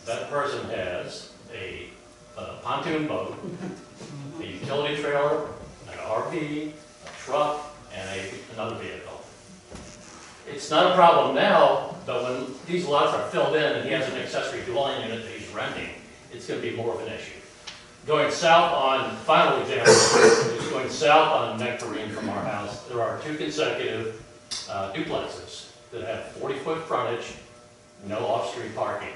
That person has a pontoon boat, a utility trailer, an RV, a truck, and another vehicle. It's not a problem now, but when these lots are filled in and he has an accessory dwelling unit that he's renting, it's going to be more of an issue. Going south on, final example, is going south on Nectarine from our house, there are 2 consecutive duplexes that have 40-foot frontage, no off-street parking.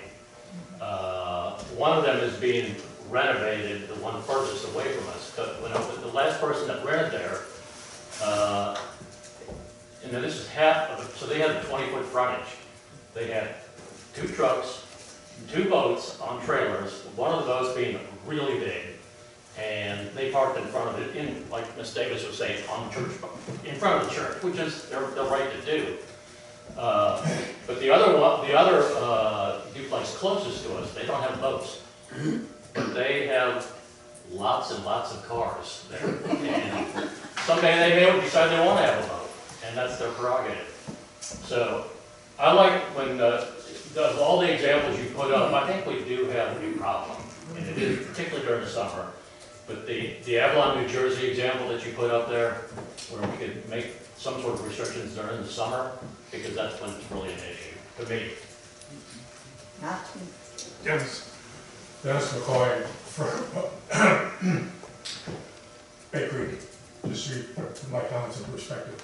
One of them is being renovated, the one furthest away from us. But when the last person that rented there, and then this is half of it, so they had a 20-foot frontage. They had 2 trucks, 2 boats on trailers, one of those being really big, and they parked in front of it, like Ms. Davis was saying, on the church, in front of the church, which is their right to do. But the other duplex closest to us, they don't have boats, but they have lots and lots of cars there. And someday they may decide they want to have a boat, and that's their prerogative. So I like when of all the examples you put up, I think we do have a problem, and it is particularly during the summer. But the Avalon, New Jersey example that you put up there, where we could make some sort of restrictions during the summer, because that's when it's really an issue, to me. Yes. Dennis McCoy for Bay Creek, just to put my comments in perspective.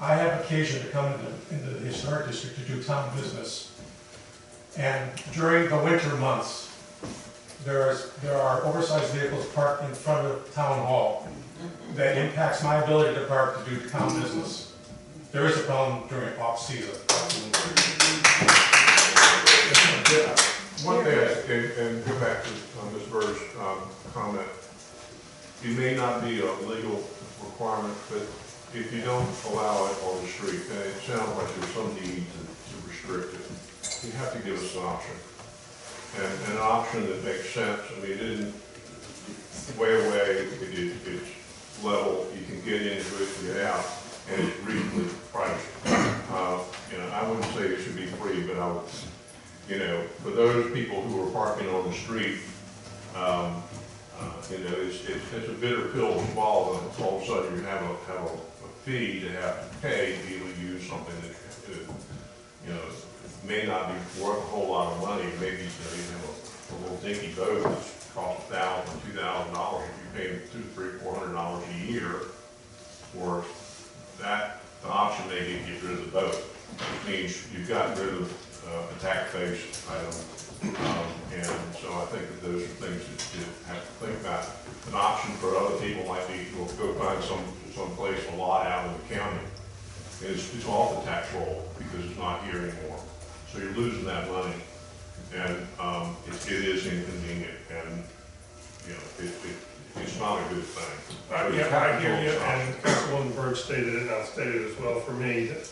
I have occasion to come into the historic district to do town business, and during the winter months, there are oversized vehicles parked in front of town hall that impacts my ability to park to do town business. There is a problem during off-season. One thing, and go back to Ms. Bird's comment, it may not be a legal requirement, but if you don't allow it on the street, and it sounds like there's some need to restrict it, you have to give us an option. And an option that makes sense. I mean, it isn't way away, it's level, you can get into it, get out, and it's reasonably priced. I wouldn't say it should be free, but I would, for those people who are parking on the street, it's a bitter pill to swallow, and all of a sudden you have a fee to have to pay to be able to use something that, may not be worth a whole lot of money. Maybe you have a little dinky boat that's costs $1,000, $2,000 if you're paying $200, $300, $400 a year for that. The option may be to get rid of the boat, which means you've gotten rid of a tax-based item. And so I think that those are things that you have to think about. An option for other people might be, we'll go find some place, a lot out in the county. It's off the tax roll because it's not here anymore. So you're losing that money. And, it is inconvenient, and, you know, it's not a good thing. Yeah, I hear you, and Councilwoman Byrd stated it, and I'll state it as well for me, that,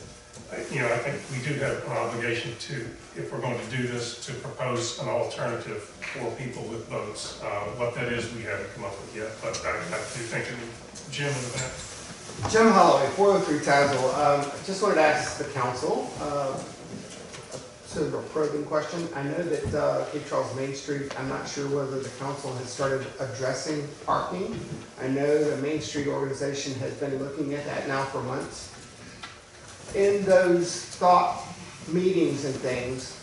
you know, I think we do have an obligation to, if we're going to do this, to propose an alternative for people with boats. What that is, we haven't come up with yet, but I do think, Jim in the back. Jim Holloway, 403 Tazewell. I just wanted to ask the council sort of a probing question. I know that Cape Charles Main Street, I'm not sure whether the council has started addressing parking. I know the Main Street organization has been looking at that now for months. In those thought meetings and things,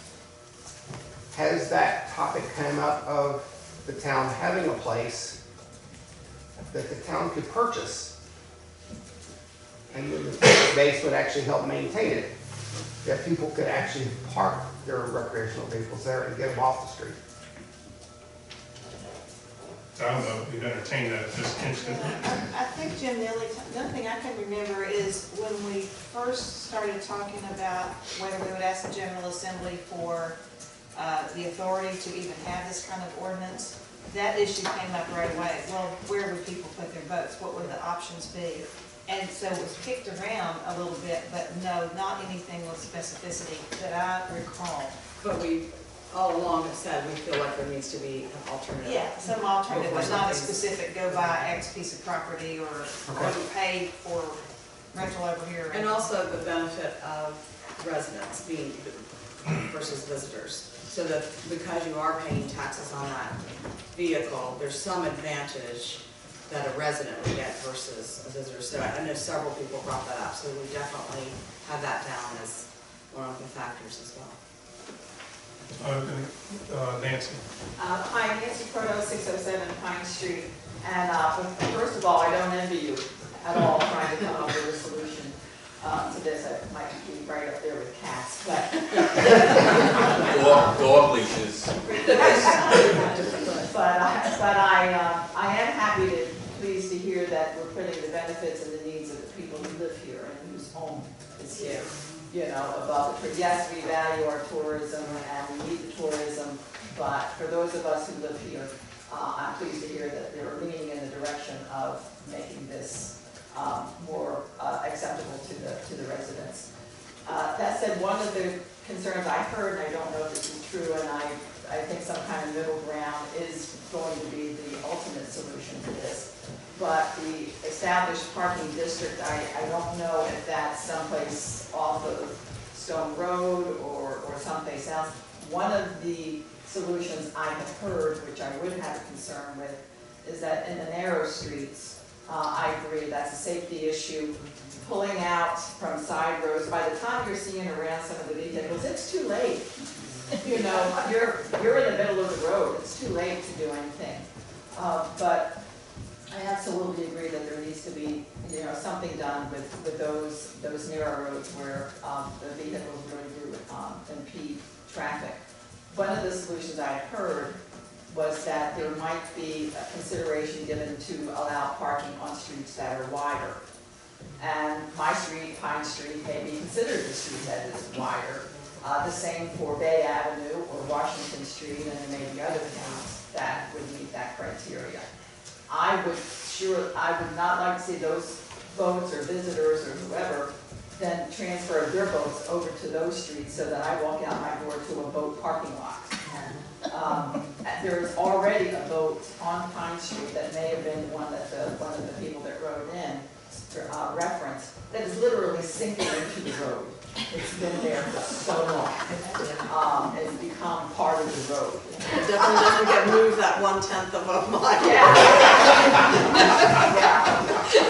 has that topic come up of the town having a place that the town could purchase? And then the tax base would actually help maintain it. That people could actually park their recreational vehicles there and get them off the street. I don't know if we've entertained that at this instant. I think, Jim, the only thing I can remember is when we first started talking about whether we would ask the General Assembly for the authority to even have this kind of ordinance, that issue came up right away. Well, where would people put their boats? What would the options be? And so it was kicked around a little bit, but no, not anything with specificity that I recall. But we, all along have said, we feel like there needs to be an alternative. Yeah, some alternative, but not a specific, go buy X piece of property or you pay for rental over here. And also the benefit of residents being versus visitors. So that because you are paying taxes on that vehicle, there's some advantage that a resident would get versus a visitor. So I know several people brought that up, so we definitely have that down as one of the factors as well. Nancy. Hi, Nancy Proto, 607 Pine Street. And first of all, I don't envy you at all trying to come up with a solution to this. I might be right up there with cats, but Dog leashes. but I am happy to, pleased to hear that we're putting the benefits and the needs of the people who live here and whose home is here, you know, above the tree. Yes, we value our tourism and we need the tourism, but for those of us who live here, I'm pleased to hear that they're leaning in the direction of making this more acceptable to the residents. That said, one of the concerns I heard, and I don't know if this is true, and I think some kind of middle ground is going to be the ultimate solution to this. But the established parking district, I don't know if that's someplace off of Stone Road or someplace else. One of the solutions I have heard, which I would have a concern with, is that in the narrow streets, I agree that's a safety issue. Pulling out from side roads, by the time you're seeing around some of the vehicles, it's too late. You know, you're in the middle of the road. It's too late to do anything. But I absolutely agree that there needs to be, you know, something done with those narrow roads where the vehicles really do impede traffic. One of the solutions I heard was that there might be a consideration given to allow parking on streets that are wider. And my street, Pine Street, may be considered a street that is wider. The same for Bay Avenue or Washington Street, and there may be other towns that would meet that criteria. I would not like to see those boats or visitors or whoever then transfer their boats over to those streets so that I walk out my door to a boat parking lot. There is already a boat on Pine Street that may have been one of the people that rode in referenced, that is literally sinking into the road. It's been there for so long. It's become part of the road. It definitely doesn't get moved that 1/10 of a mile. Yeah.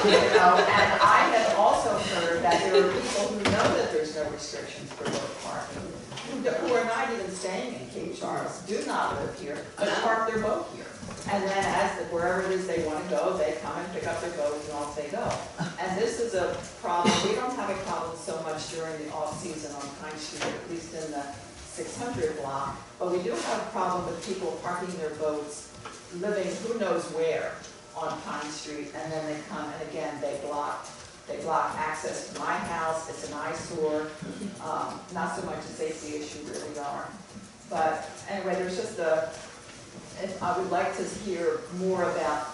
You know, and I have also heard that there are people who know that there's no restrictions for boat parking, who are not even staying in Cape Charles, do not live here, but park their boat here. And then wherever it is they want to go, they come and pick up their boats and off they go. And this is a problem. We don't have a problem so much during the off-season on Pine Street, at least in the 600 block, but we do have a problem with people parking their boats, living who knows where on Pine Street, and then they come and again, they block access to my house. It's an eyesore, not so much a safety issue, really are. But anyway, there's just I would like to hear more about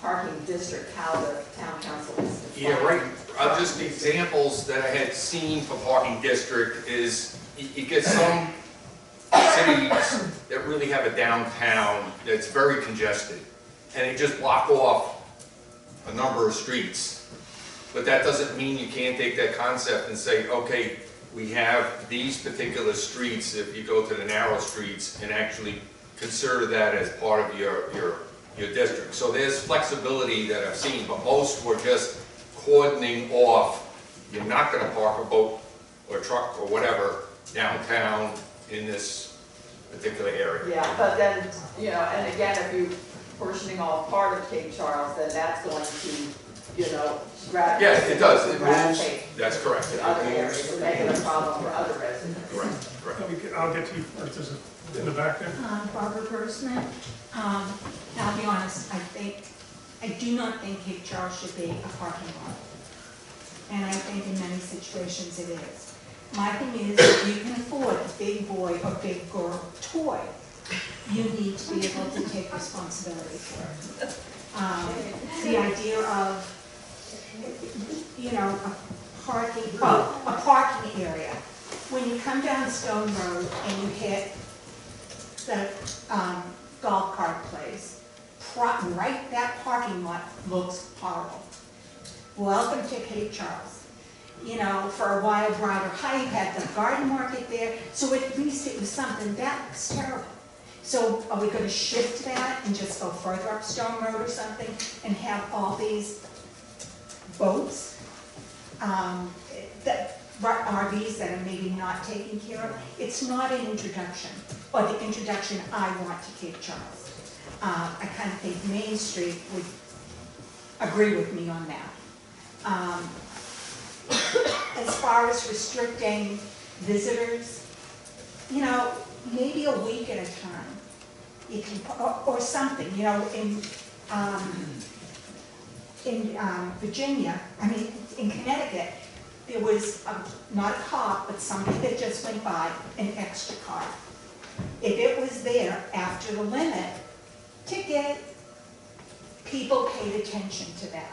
parking district, how the town council is defining. Yeah, right. Just examples that I had seen for parking district is, you get some cities that really have a downtown that's very congested, and they just block off a number of streets. But that doesn't mean you can't take that concept and say, okay, we have these particular streets, if you go to the narrow streets, and actually consider that as part of your district. So there's flexibility that I've seen, but most were just cordoning off. You're not going to park a boat or truck or whatever downtown in this particular area. Yeah, but then, you know, and again, if you're portioning off part of Cape Charles, then that's going to, you know, gravitate. Yeah, it does. It moves. gravitate That's correct. to other areas, and make it a problem for other residents. Correct. I'll get to you first. There's in the back there. Barbara Grossman. I'll be honest, I do not think Cape Charles should be a parking lot. And I think in many situations it is. My thing is, if you can afford a big boy or big girl toy, you need to be able to take responsibility for it. The idea of, you know, a parking area. When you come down Stone Road and you hit the golf cart place, right, that parking lot looks horrible. Welcome to Cape Charles. You know, for a while, Brighter Height had the garden market there, so at least it was something. That looks terrible. So are we going to shift that and just go further up Stone Road or something and have all these boats, RVs that are maybe not taken care of? It's not an introduction, or the introduction I want to Cape Charles. I kind of think Main Street would agree with me on that. As far as restricting visitors, you know, maybe a week at a time. You can, or something, you know, in Virginia, I mean, in Connecticut, there was not a cop, but somebody that just went by, an extra car. If it was there after the limit, ticket, people paid attention to that.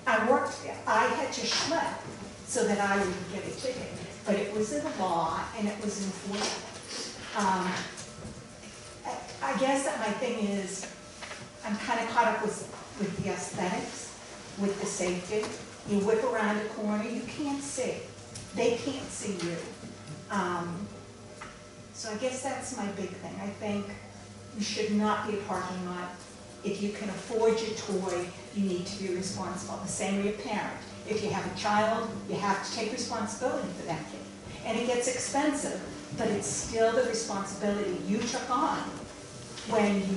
I worked there. I had to schlep so that I wouldn't get a ticket. But it was in the law and it was enforceable. I guess that my thing is, I'm kind of caught up with the aesthetics, with the safety. You whip around a corner, you can't see. They can't see you. So I guess that's my big thing. I think you should not be a parking lot. If you can afford your toy, you need to be responsible. The same way a parent. If you have a child, you have to take responsibility for that kid. And it gets expensive, but it's still the responsibility you took on when you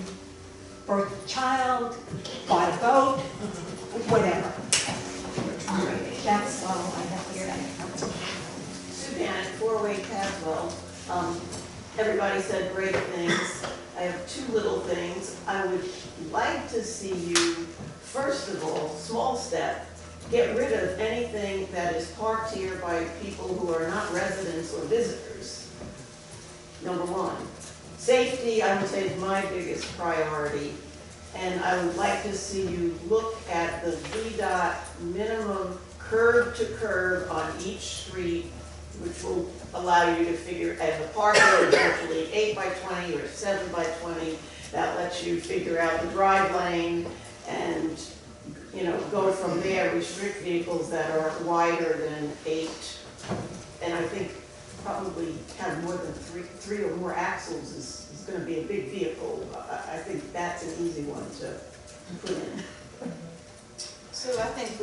birthed a child, bought a boat, whatever. That's all I have to say. Sue Bannon, 408 Caswell. Everybody said great things. I have two little things. I would like to see you, first of all, small step, get rid of anything that is parked here by people who are not residents or visitors. Number one. Safety, I would say, is my biggest priority. And I would like to see you look at the VDOT minimum curb to curb on each street, which will allow you to figure, and the parking is actually 8 by 20 or 7 by 20. That lets you figure out the drive lane and, you know, go from there, restrict vehicles that are wider than 8. And I think probably have more than three or more axles is going to be a big vehicle. I think that's an easy one to put in. So I think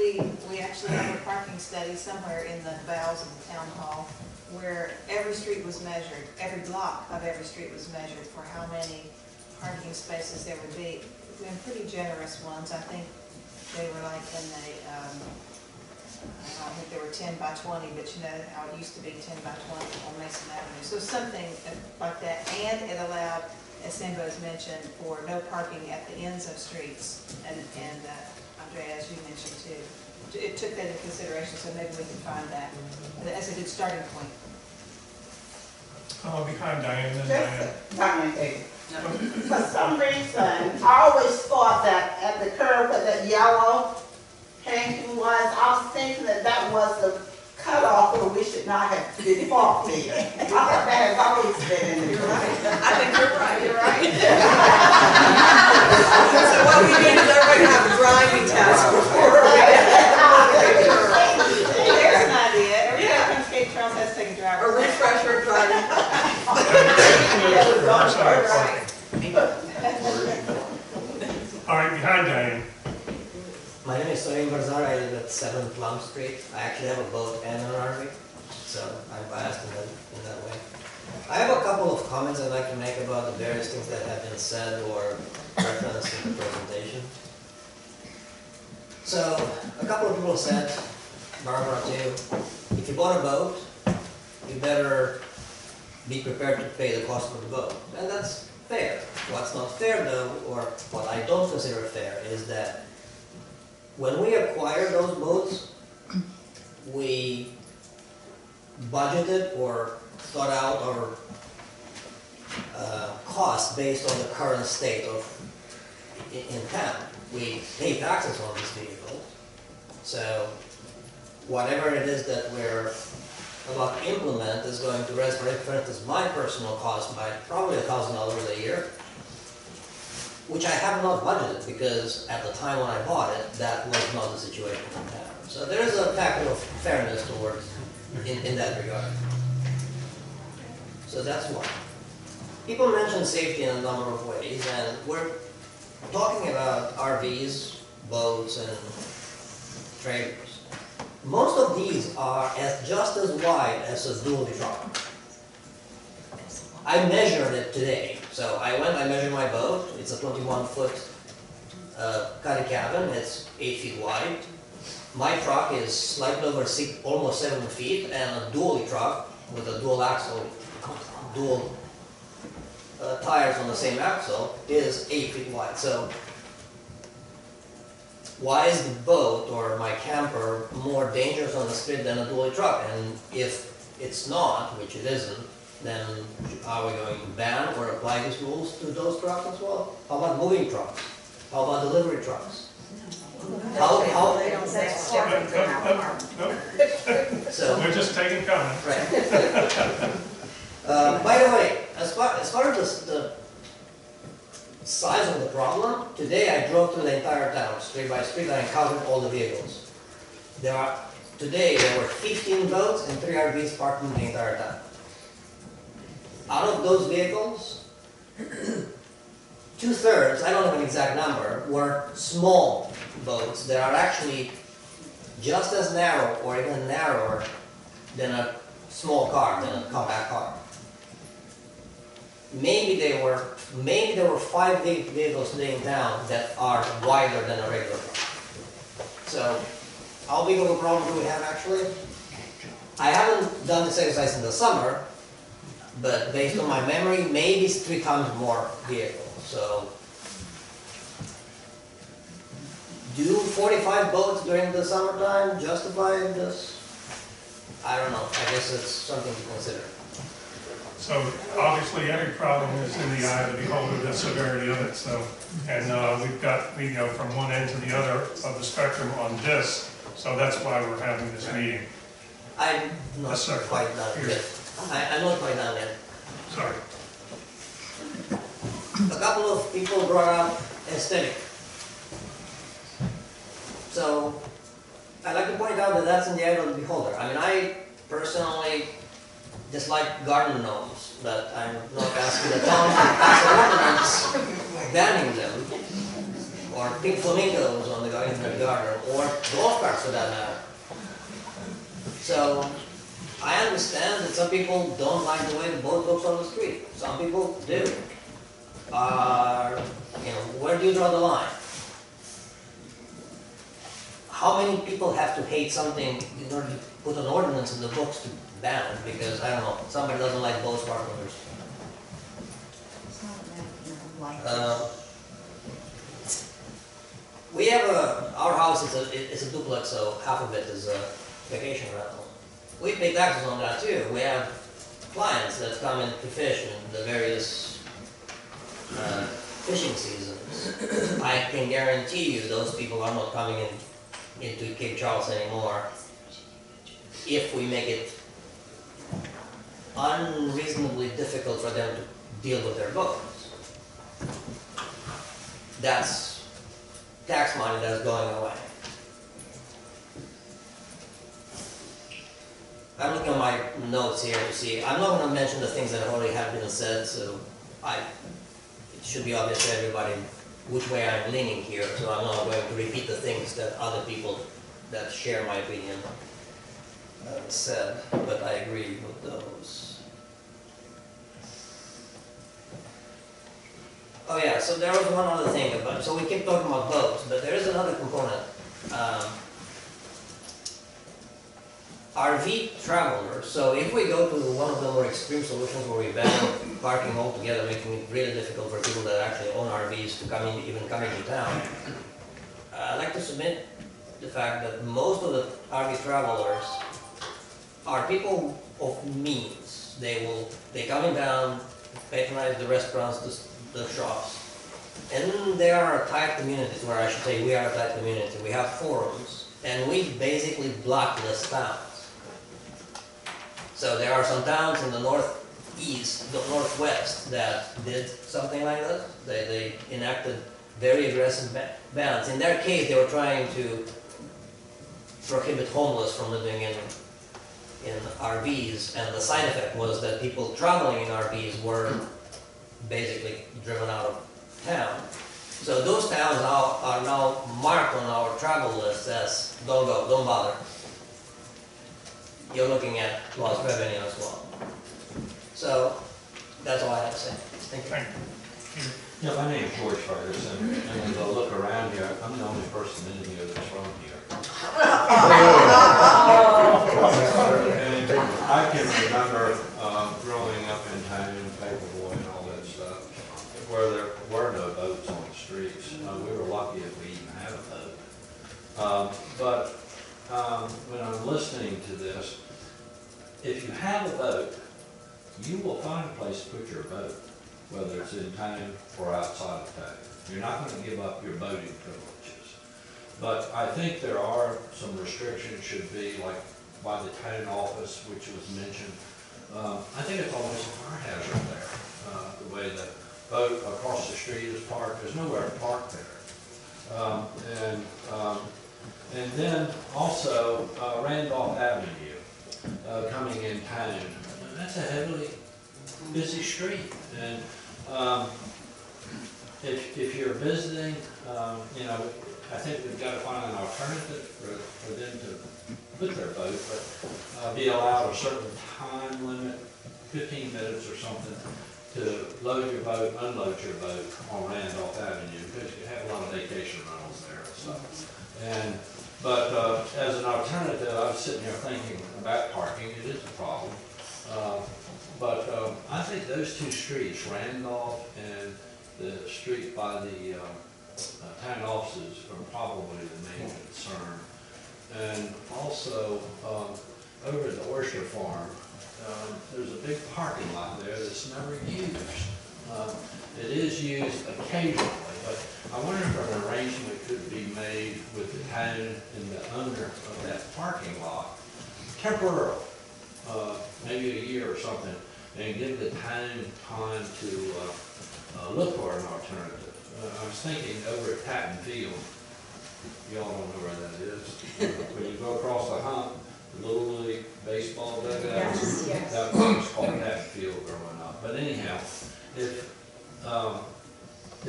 we actually have a parking study somewhere in the bowels of the town hall where every street was measured, every block of every street was measured for how many parking spaces there would be. And pretty generous ones. I think they were like in the, I don't think they were 10 by 20, but you know how it used to be 10 by 20 on Mason Avenue. So something like that. And it allowed, as Sambo's mentioned, for no parking at the ends of streets. And Andrea, as you mentioned too, it took that into consideration, so maybe we can find that as a good starting point. Behind Diane and Diane. Diane Davis. For some reason, I always thought that at the curb where that yellow painting was, I was thinking that that was the cutoff where we should not have been parked there. I thought that has always been in the right. I think you're right, you're right. So what we need is everybody to have a driving test before. There's an idea. Everybody from Cape Charles has to take a driver's A refresher driving. All right, behind Diane. My name is Sorin Barzar. I live at 7 Plum Street. I actually have a boat and an RV, so I'm biased in that way. I have a couple of comments I'd like to make about the various things that have been said or referenced in the presentation. So, a couple of people said, Barbara too, if you bought a boat, you better be prepared to pay the cost of the boat. And that's fair. What's not fair though, or what I don't consider fair, is that when we acquired those boats, we budgeted or thought out our cost based on the current state of in town. We pay taxes on these vehicles, so whatever it is that we're about to implement is going to raise, for instance, my personal cost by probably $1,000 a year, which I have not budgeted because at the time when I bought it, that was not the situation in town. So there is a factor of fairness towards in that regard. So that's one. People mention safety in a number of ways, and we're talking about RVs, boats, and trailers. Most of these are just as wide as a dually truck. I measured it today. So I measured my boat. It's a 21-foot cuddy cabin. It's 8 feet wide. My truck is slightly over almost 7 feet, and a dually truck with a dual axle, dual tires on the same axle is 8 feet wide. So why is the boat or my camper more dangerous on the street than a dually truck? And if it's not, which it isn't, then are we going to ban or apply these rules to those trucks as well? How about moving trucks? How about delivery trucks? How They don't say parking in our apartment. So We're just taking comments. right. By the way, as far as the size of the problem, today I drove through the entire town, street by street, and I counted all the vehicles. Today there were 15 boats and 3 RVs parked in the entire town. Out of those vehicles, 2/3, I don't have an exact number, were small boats that are actually just as narrow or even narrower than a small car, than a compact car. Maybe there were 5 vehicles today in town that are wider than a regular car. So, how big of a problem do we have actually? I haven't done this exercise in the summer, but based on my memory, maybe it's 3 times more vehicles. So, do 45 boats during the summertime justify this? I don't know. I guess it's something to consider. So obviously, every problem is in the eye of the beholder, the severity of it. So, and we've got, from one end to the other of the spectrum on this. So that's why we're having this meeting. I'm not quite done yet. I'm not quite done yet. Sorry. A couple of people brought up aesthetic. So, I'd like to point out that that's in the eye of the beholder. I mean, I personally dislike garden gnomes, but I'm not asking the town to pass an ordinance banning them, or pink flamingos on the garden, or golf carts for that matter. So, I understand that some people don't like the way the boat looks on the street. Some people do. Where do you draw the line? How many people have to hate something in order to put an ordinance in the books to ban it? Because, I don't know, somebody doesn't like boat sparklers. We have our house is a duplex, so half of it is a vacation rental. We pay taxes on that too. We have clients that come in to fish in the various fishing seasons, I can guarantee you those people are not coming into Cape Charles anymore if we make it unreasonably difficult for them to deal with their boats. That's tax money that's going away. I'm looking at my notes here to see, I'm not going to mention the things that already have been said, so it should be obvious to everybody which way I'm leaning here, so I'm not going to repeat the things that other people that share my opinion said, but I agree with those. Oh yeah, so there was one other thing about, so we keep talking about boats, but there is another component. RV travelers, so if we go to one of the more extreme solutions where we ban parking altogether, making it really difficult for people that actually own RVs to come in, even come into town, I'd like to submit the fact that most of the RV travelers are people of means. They come in town, patronize the restaurants, the shops, and they are a tight community, where I should say we are a tight community. We have forums, and we basically blocklist towns. So there are some towns in the northeast, the northwest, that did something like that. They enacted very aggressive bans. In their case, they were trying to prohibit homeless from living in RVs, and the side effect was that people traveling in RVs were basically driven out of town. So those towns are now marked on our travel list as don't go, don't bother. You're looking at lost revenue as well. So that's all I have to say. Thank you. Yeah, my name is George Ferguson, and as I look around here, I'm the only person in here that's from here. And I can remember growing up in town, Paperboy and all that stuff, where there were no boats on the streets. We were lucky if we even had a boat. But when I'm listening to this, if you have a boat, you will find a place to put your boat, whether it's in town or outside of town. You're not going to give up your boating privileges. But I think there are some restrictions should be, like by the town office, which was mentioned. I think it's almost a fire hazard there. The way the boat across the street is parked, there's nowhere to park there. And then also Randolph Avenue coming in town. That's a heavily busy street. And if you're visiting, you know, I think we've got to find an alternative for them to put their boat, but be allowed a certain time limit, 15 minutes or something, to load your boat, unload your boat on Randolph Avenue, because you have a lot of vacation rentals there and stuff. But as an alternative, I was sitting here thinking about parking. It is a problem. But I think those two streets, Randolph and the street by the town offices, are probably the main concern. And also, over at the Oyster Farm, there's a big parking lot there that's never used. It is used occasionally, but I wonder if an arrangement could be made with the town in the owner of that parking lot, temporarily, maybe a year or something, and give the town time to look for an alternative. I was thinking over at Patton Field, y'all don't know where that is. When you go across the hump, the Little League baseball dugout, Yes, yes. that was called Patton Field growing up. But anyhow, if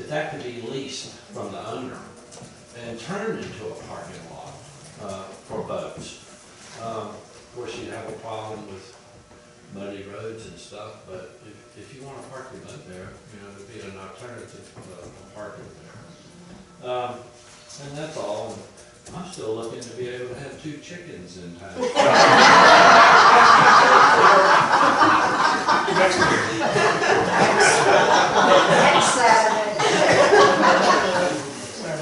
that could be leased from the owner and turned into a parking lot for boats. Of course, you'd have a problem with muddy roads and stuff, but if you want to park your boat there, you know, there'd be an alternative parking there. And that's all. I'm still looking to be able to have 2 chickens in town.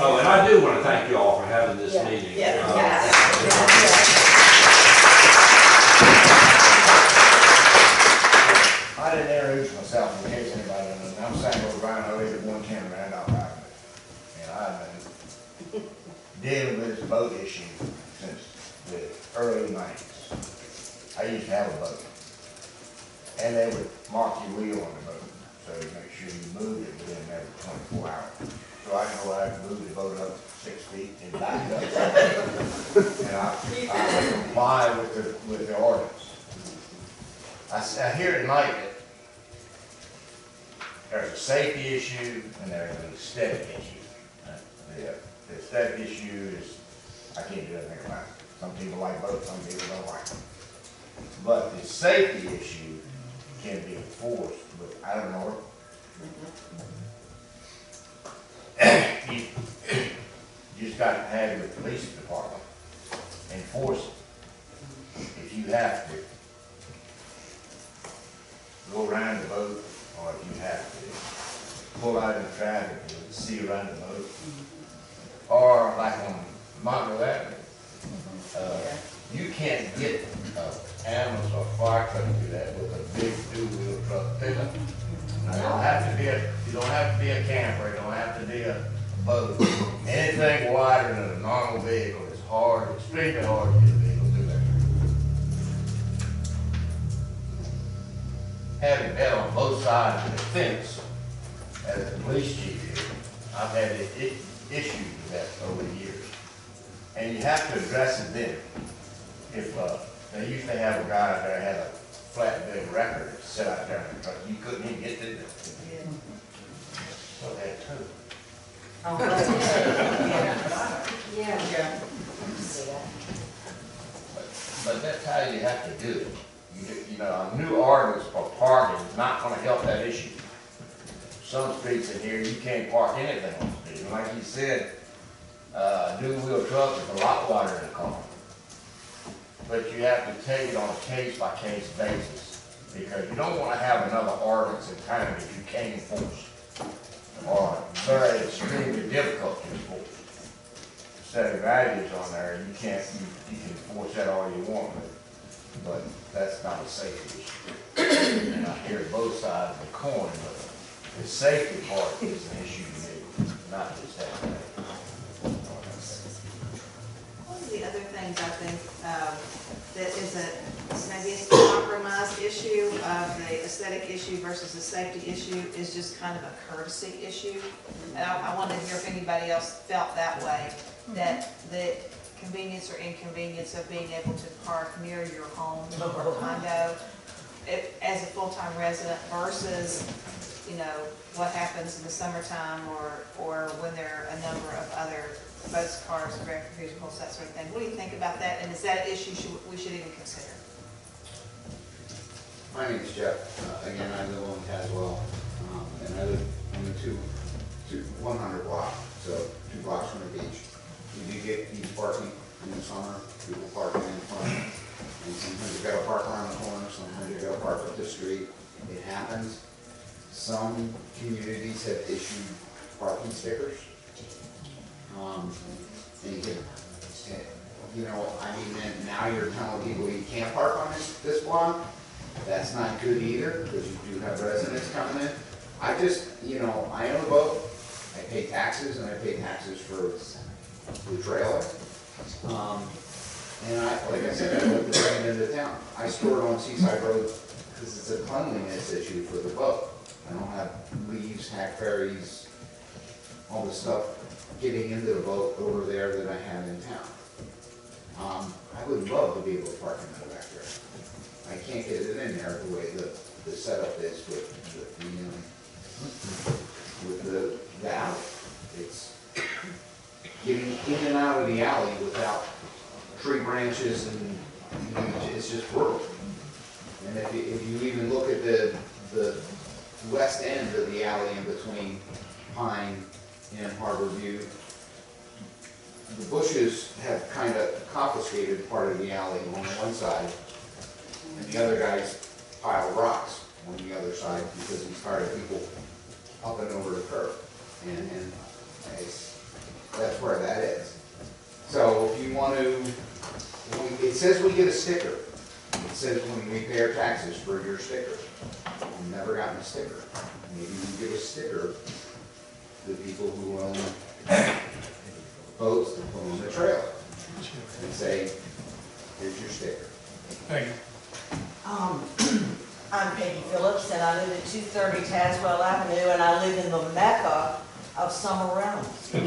Oh, and I do want to thank you all for having this meeting. used to have a boat. And they would mark your wheel on the boat, so you make sure you moved it within every 24 hours. So I know I moved the boat up 6 feet and back up. And I comply with the ordinance. I hear tonight that there's a safety issue and there's an aesthetic issue. The aesthetic issue is, I can't do anything about it. Some people like boats, some people don't like them. But the safety issue can be enforced without an order. You just got to have your police department enforce it. If you have to go around the boat, or if you have to pull out in traffic and see around the boat, or like on Monroe Avenue, you can't get animals or fire truck to do that with a big two-wheel truck pickup. Now, you don't have to be a camper, you don't have to be a boat. Anything wider than a normal vehicle is hard, extremely hard to get a vehicle through there. Having been on both sides of the fence as a police chief here, I've had issues with that over the years. And you have to address it then. If they used to have a guy out there had a flatbed record that sit out there in the truck, you couldn't even get through there. So that too. Yeah. But that's how you have to do it. You know, a new ordinance for parking is not gonna help that issue. Some streets in here, you can't park anything on the street. And like you said, dual-wheel truck is a lot wider than a car. But you have to take it on a case-by-case basis, because you don't wanna have another ordinance in town that you can't enforce, or very extremely difficult to enforce. Set of values on there, you can enforce that all you want, but that's not a safety issue. And I hear both sides of the coin, but the safety part is an issue to me, not just that. One of the other things I think that is maybe it's a compromise issue of the aesthetic issue versus the safety issue is just kind of a courtesy issue. And I wanted to hear if anybody else felt that way, that the convenience or inconvenience of being able to park near your home or condo as a full-time resident versus, you know, what happens in the summertime or when there are a number of other boats, cars, vehicles, that sort of thing. What do you think about that? And is that an issue we should even consider? My name is Jeff. Again, I live on Tazewell, and I live on the 100 block, so 2 blocks from the beach. We do get beach parking in the summer, people parking in front, and sometimes you gotta park around the corner, sometimes you gotta park up the street. It happens. Some communities have issued parking stickers. And you can, you know, I mean, then now you're telling people you can't park on this block. That's not good either, because you do have residents coming in. I just, you know, I own a boat. I pay taxes, and I pay taxes for the trailer. And like I said, I live to bring it into town. I store it on Seaside Road because it's a cleanliness issue for the boat. I don't have leaves, hackberries, all the stuff getting into the boat over there that I have in town. I would love to be able to park in the back there. I can't get it in there the way the setup is with the alley. It's getting in and out of the alley without tree branches and, you know, it's just brutal. And if you even look at the west end of the alley in between Pine and Harbor View, the bushes have kind of confiscated part of the alley on one side, and the other guys pile rocks on the other side because he's tired of people up and over the curb. And that's where that is. So if you want to, it says we get a sticker. It says when we pay our taxes for your sticker. We've never gotten a sticker. Maybe we give a sticker to people who own boats that own the trailer and say, here's your sticker. Thank you. I'm Peggy Phillips, and I live at 230 Tazewell Avenue, and I live in the mecca of summer rentals. And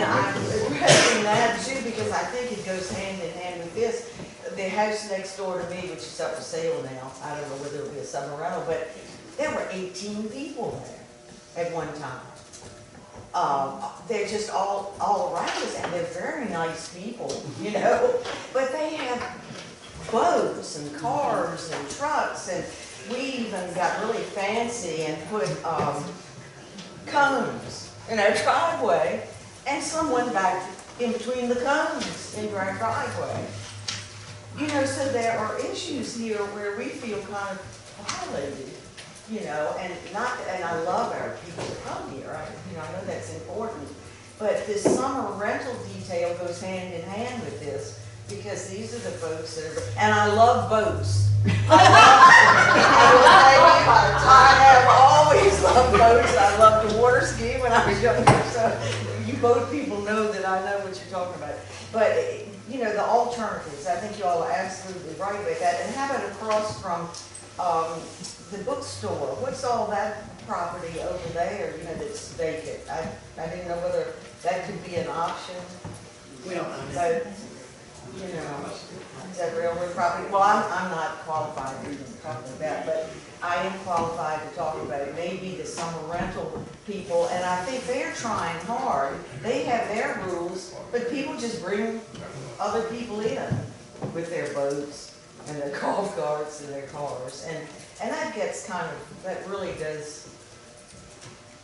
I'm addressing that too, because I think it goes hand in hand with this. The house next door to me, which is up for sale now, I don't know whether it'll be a summer rental, but there were 18 people there at one time. They're just all around us, and they're very nice people, you know, but they have boats and cars and trucks, and we even got really fancy and put cones in our driveway, and someone back in between the cones in our driveway. You know, so there are issues here where we feel kind of violated, you know, and I love our people to come here, I know that's important, but this summer rental detail goes hand in hand with this, because these are the boats that are, and I love boats. I have always loved boats. I loved to water ski when I was younger, so you boat people know that I know what you're talking about. But, you know, the alternatives, I think you all are absolutely right about that. And how about across from the bookstore? What's all that property over there, you know, that's vacant? I didn't know whether that could be an option. We don't own it. But, you know, is that railroad property? Well, I'm not qualified to even talk about that, but I am qualified to talk about it. Maybe the summer rental people, and I think they're trying hard. They have their rules, but people just bring other people in with their boats and their golf carts and their cars. And that gets that really does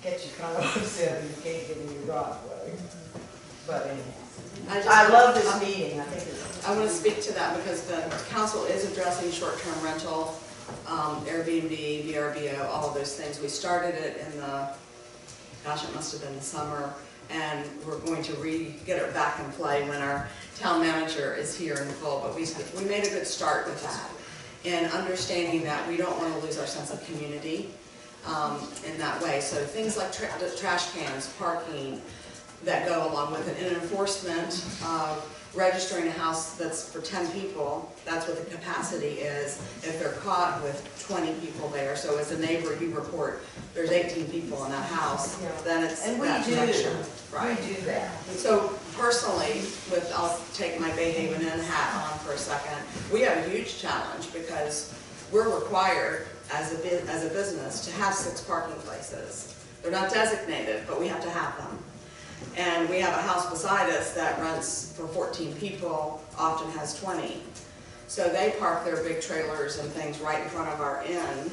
get you kind of upset when you can't get in your driveway. But anyhow. I love this meeting. I want to speak to that because the council is addressing short-term rental, Airbnb, VRBO, all of those things. We started it in gosh, it must have been the summer, and we're going to get it back in play when our town manager is here in full. But we made a good start with that, and understanding that we don't want to lose our sense of community in that way. So things like trash cans, parking, that go along with it, and enforcement of registering a house that's for 10 people, that's what the capacity is. If they're caught with 20 people there, so as a neighbor you report there's 18 people in that house, then it's and we that do. direction. Right. We do that. So personally, I'll take my Bay Haven Inn hat on for a second, we have a huge challenge because we're required as a business to have 6 parking places. They're not designated, but we have to have them. And we have a house beside us that rents for 14 people, often has 20. So they park their big trailers and things right in front of our inn,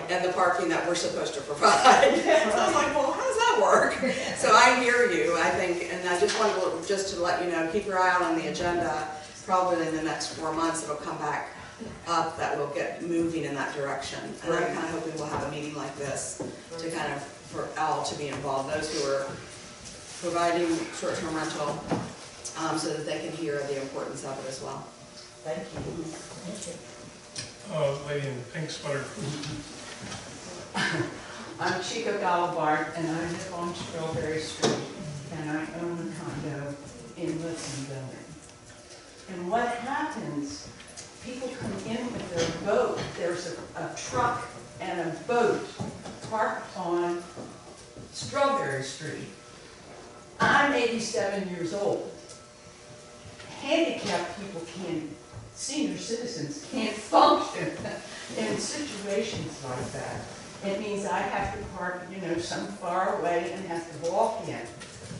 and the parking that we're supposed to provide. So I was like, well, how does that work? So I hear you, I think, and I just wanted to let you know, keep your eye out on the agenda. Probably in the next 4 months, it'll come back up that we'll get moving in that direction. And I'm kind of hoping we'll have a meeting like this to kind of, for all to be involved, those who are providing short-term rental, so that they can hear the importance of it as well. Thank you. Lady in the pink sweater. I'm Chico Galabart, and I live on Strawberry Street, and I own a condo in Lisson Building. And what happens, people come in with their boat, there's a truck and a boat parked on Strawberry Street. I'm 87 years old. Handicapped people senior citizens can't function in situations like that. It means I have to park, some far away and have to walk in.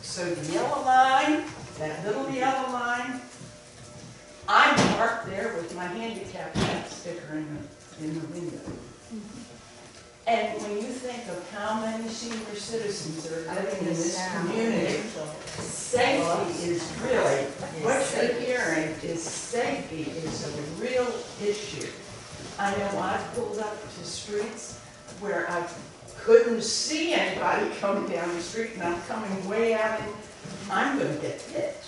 So the yellow line, that little yellow line, I'm parked there with my handicap sticker in the window. And when you think of how many senior citizens are living in this community, safety is really, what you're hearing is safety is a real issue. I know I pulled up to streets where I couldn't see anybody coming down the street, and I'm coming way out, and I'm going to get hit.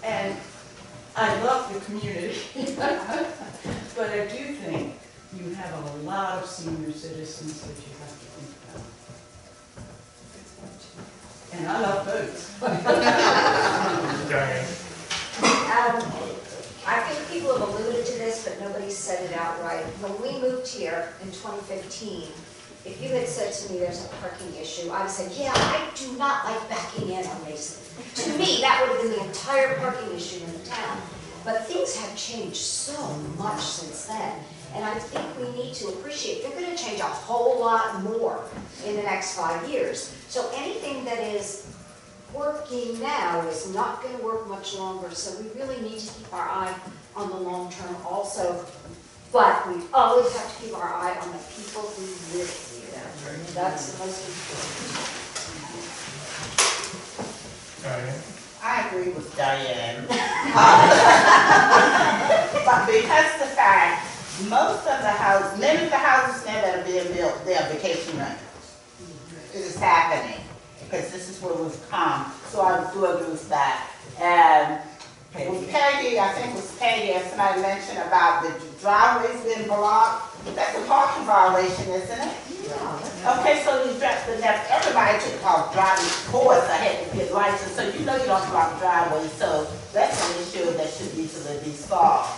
And I love the community, but I do think you have a lot of senior citizens that you have to think about. And I love boats. I think people have alluded to this, but nobody said it outright. When we moved here in 2015, if you had said to me there's a parking issue, I would say, yeah, I do not like backing in on Mason. To me, that would have been the entire parking issue in the town. But things have changed so much since then. And I think we need to appreciate, they're gonna change a whole lot more in the next 5 years. So anything that is working now is not gonna work much longer. So we really need to keep our eye on the long term also. But we always have to keep our eye on the people who live here. That's the most important. I agree with Diane. But because the fact, many of the houses now that are being built, they are vacation rentals. It is happening, because this is where we've come, so I do agree with that. And with Peggy, I think it was Peggy, as somebody mentioned about the driveways being blocked, that's a parking violation, isn't it? Yeah. Okay, so you everybody took off driving, of course, I had to get licensed, so you know you don't block driveways, so that's an issue that should easily be solved.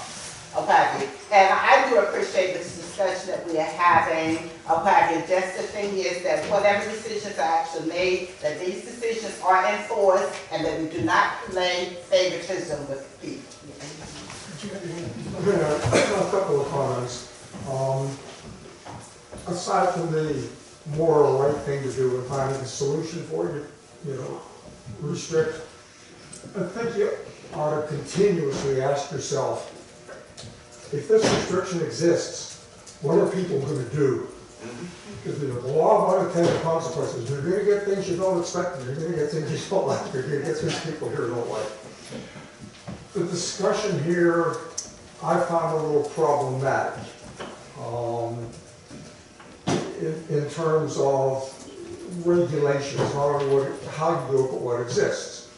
Okay, and I do appreciate this discussion that we are having. Okay, just the thing is that whatever decisions are actually made, that these decisions are enforced, and that we do not play favoritism with people. A couple of comments. Aside from the moral right thing to do and finding a solution for it, restrict, I think you ought to continuously ask yourself, if this restriction exists, what are people going to do? Because the law of unintended consequences, you're going to get things you don't expect, and you're going to get things you don't like, you're going to get things people here don't like. The discussion here, I found a little problematic in terms of regulations, not only how you do it, but what exists.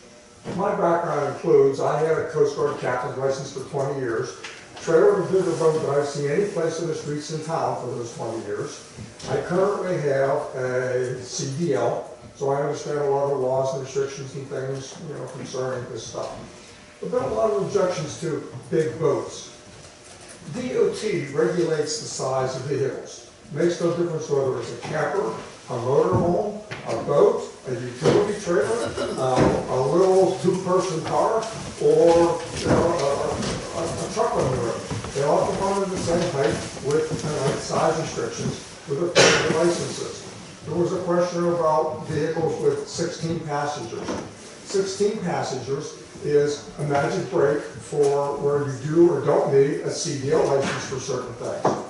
My background includes, I had a Coast Guard captain's license for 20 years, trailer and bigger boat that I've seen any place in the streets in town for those 20 years. I currently have a CDL, so I understand a lot of the laws and restrictions and things, concerning this stuff. There have been a lot of objections to big boats. DOT regulates the size of vehicles. Makes no difference whether it's a camper, a motorhome, a boat, a utility trailer, a little two-person car, or a truck on the road. They all come under the same height with size restrictions with appropriate licenses. There was a question about vehicles with 16 passengers. 16 passengers is a magic break for where you do or don't need a CDL license for certain things.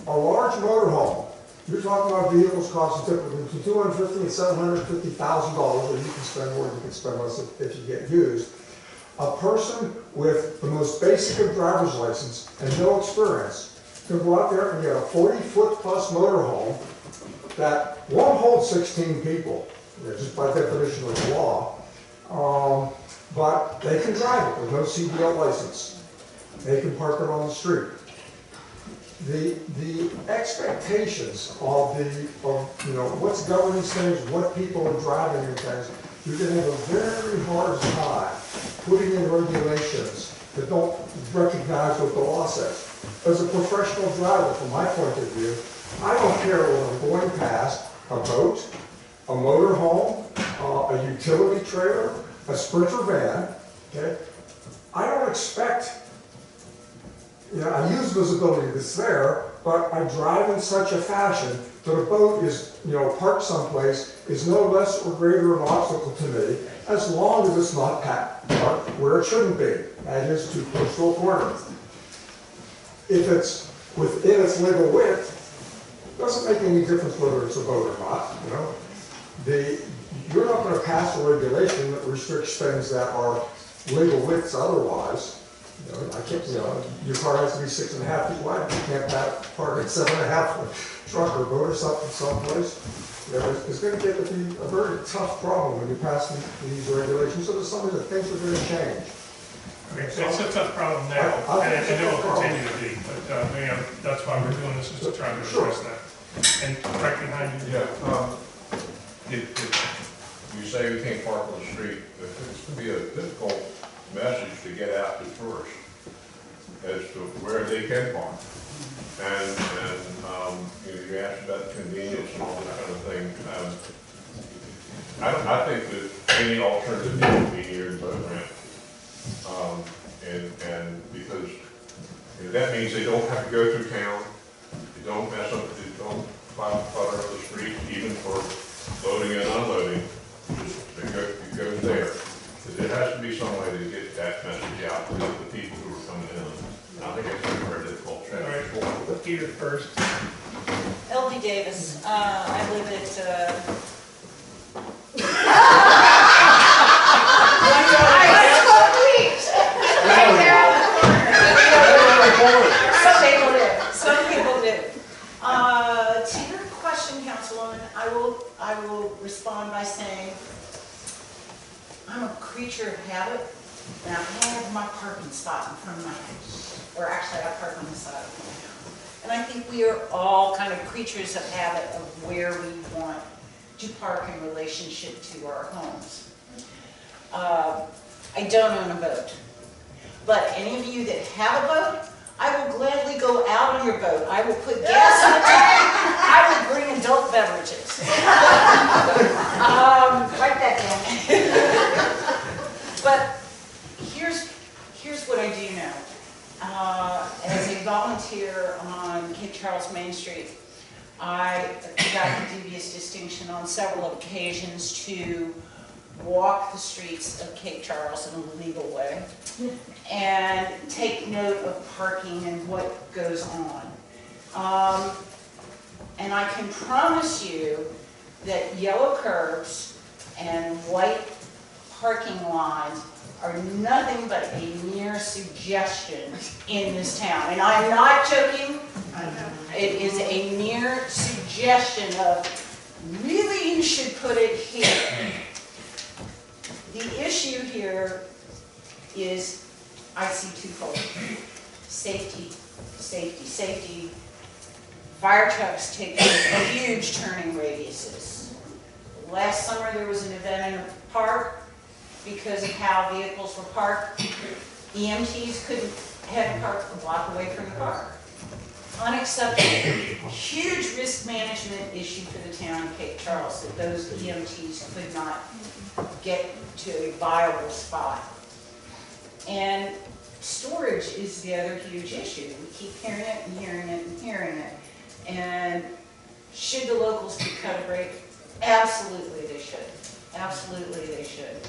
A large motorhome, you're talking about vehicles costing typically between $250,000 and $750,000, and you can spend more, you can spend less if you get used. A person with the most basic of driver's license and no experience can go out there and get a 40-foot plus motorhome that won't hold 16 people, just by definition of the law, but they can drive it with no CDL license. They can park it on the street. The expectations of what's governing things, what people are driving and things, you're going to have a very hard time putting in regulations that don't recognize what the law says. As a professional driver, from my point of view, I don't care when I'm going past a boat, a motorhome, a utility trailer, a Sprinter van, okay? I don't expect, I use visibility that's there, but I drive in such a fashion that a boat is, parked someplace is no less or greater an obstacle to me as long as it's not parked where it shouldn't be, that is too close to a corner. If it's within its legal width, it doesn't make any difference whether it's a boat or not, You're not going to pass a regulation that restricts things that are legal widths otherwise. I can't, your car has to be 6.5 feet wide. You can't park at 7.5 truck or boat or something someplace. It's going to get to be a very tough problem when you pass these regulations. So there's something that things are going to change. It's a tough problem now, and it will continue to be. But that's why we're doing this, is to try to address that. And right behind you. If you say you can't park on the street, it's going to be a difficult message to get out to tourists. as to where they can park. And you know, you asked about convenience and all that kind of thing. I think that any alternative would be near the boat ramp. And because you know, that means they don't have to go through town, they don't mess up, they don't clutter up the street, even for loading and unloading. It goes there. But there has to be some way to get that message out to the people who are coming in. And I think it's going to be very difficult. All right, Peter first. LD Davis, I live at, Some people do. To your question, Councilwoman, I will respond by saying, I'm a creature of habit, and I have my parking spot in front of my house. Or actually, I park on the side of my house. And I think we are all kind of creatures of habit of where we want to park in relationship to our homes. I don't own a boat, but any of you that have a boat, I will gladly go out on your boat. I will put gas in the tank. I will bring adult beverages. Write that down. But here's what I do know. As a volunteer on Cape Charles Main Street, I got the dubious distinction on several occasions to walk the streets of Cape Charles in a legal way and take note of parking and what goes on. And I can promise you that yellow curbs and white parking lines are nothing but a mere suggestion in this town. And I'm not joking. It is a mere suggestion of, really, you should put it here. The issue here is, I see twofold. Safety, safety, safety. Fire trucks take huge turning radiuses. Last summer there was an event in a park because of how vehicles were parked. EMTs couldn't have parked a block away from the park. Unacceptable. Huge risk management issue for the town of Cape Charles that those EMTs could not get to a viable spot. And storage is the other huge issue. We keep hearing it and hearing it and hearing it. And should the locals be cut a break? Absolutely they should. Absolutely they should.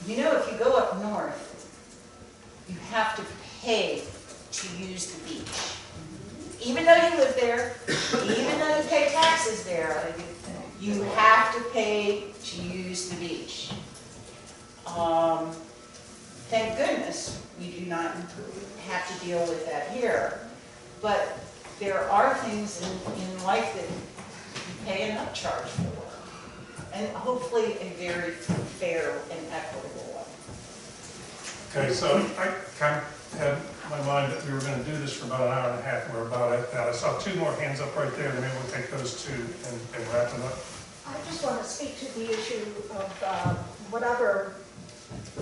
You know, if you go up north, you have to pay to use the beach. Even though you live there, even though you pay taxes there, you have to pay to use the beach. Thank goodness we do not have to deal with that here. But there are things in life that you pay an upcharge for. And hopefully a very fair and equitable one. Okay, so I kind of had my mind that we were going to do this for about an hour and a half, and we're about at that. I saw two more hands up right there, and maybe we'll take those two and wrap them up. I just want to speak to the issue of whatever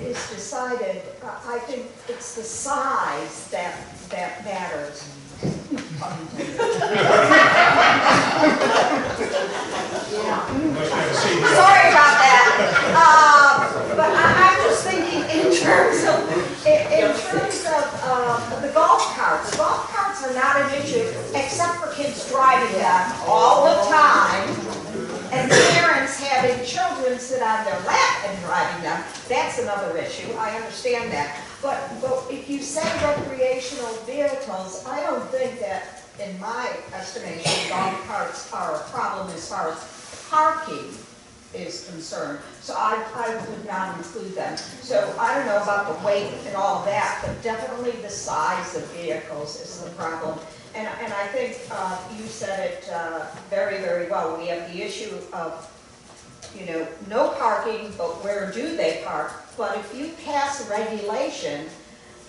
is decided. I think it's the size that matters. Sorry about that. But I'm just thinking in terms of the golf carts. Golf carts are not an issue except for kids driving them all the time and parents having children sit on their lap and driving them. That's another issue. I understand that. But if you say recreational vehicles, I don't think that, in my estimation, golf carts are a problem as far as parking is concerned. So I would not include them. So I don't know about the weight and all of that, but definitely the size of vehicles is the problem. And I think you said it very, very well. We have the issue of, you know, no parking, but where do they park? But if you pass a regulation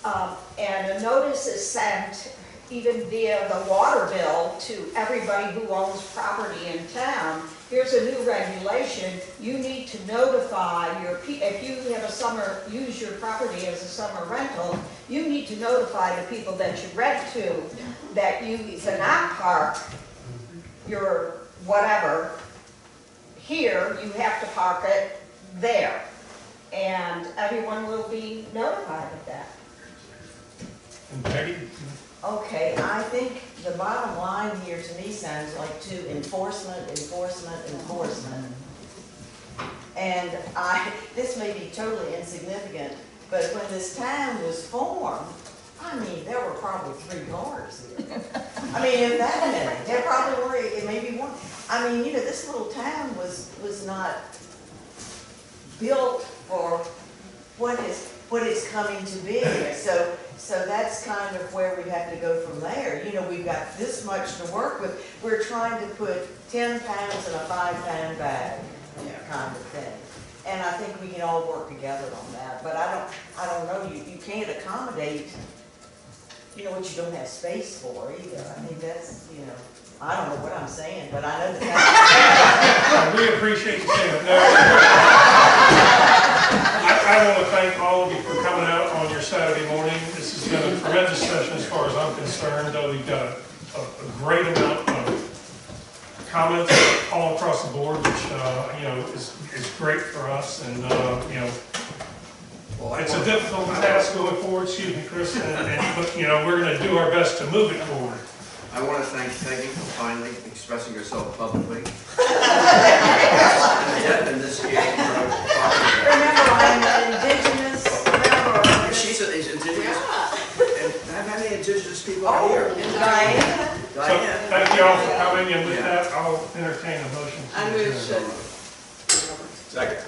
and a notice is sent even via the water bill to everybody who owns property in town, here's a new regulation, you need to notify your, if you have a summer, use your property as a summer rental, you need to notify the people that you rent to that you cannot park your whatever here, you have to park it there. And everyone will be notified of that. And Peggy? Okay, I think the bottom line here to me sounds like enforcement. And this may be totally insignificant, but when this town was formed, I mean, there were probably 3 cars here. I mean, in that many, there probably were, it may be one. I mean, you know, this little town was not built for what it's coming to be. So that's kind of where we have to go from there. You know, we've got this much to work with. We're trying to put 10 pounds in a 5-pound bag, kind of thing. And I think we can all work together on that. But I don't know, you can't accommodate, you know, what you don't have space for either. I think that's, you know, I don't know what I'm saying, but I know that. We appreciate you saying it. No, I want to thank all of you for coming out on your Saturday morning. This has been a tremendous session as far as I'm concerned. We've got a great amount of comments all across the board, which you know, is great for us. And you know, it's a difficult task going forward. Excuse me, Chris. But you know, we're going to do our best to move it forward. I want to thank Peggy for finally expressing herself publicly. And this case, Remember, I'm an indigenous member. she's indigenous. And how many indigenous people are here? Diana. So thank you all for coming, and with that, I'll entertain a motion. I move to. Second.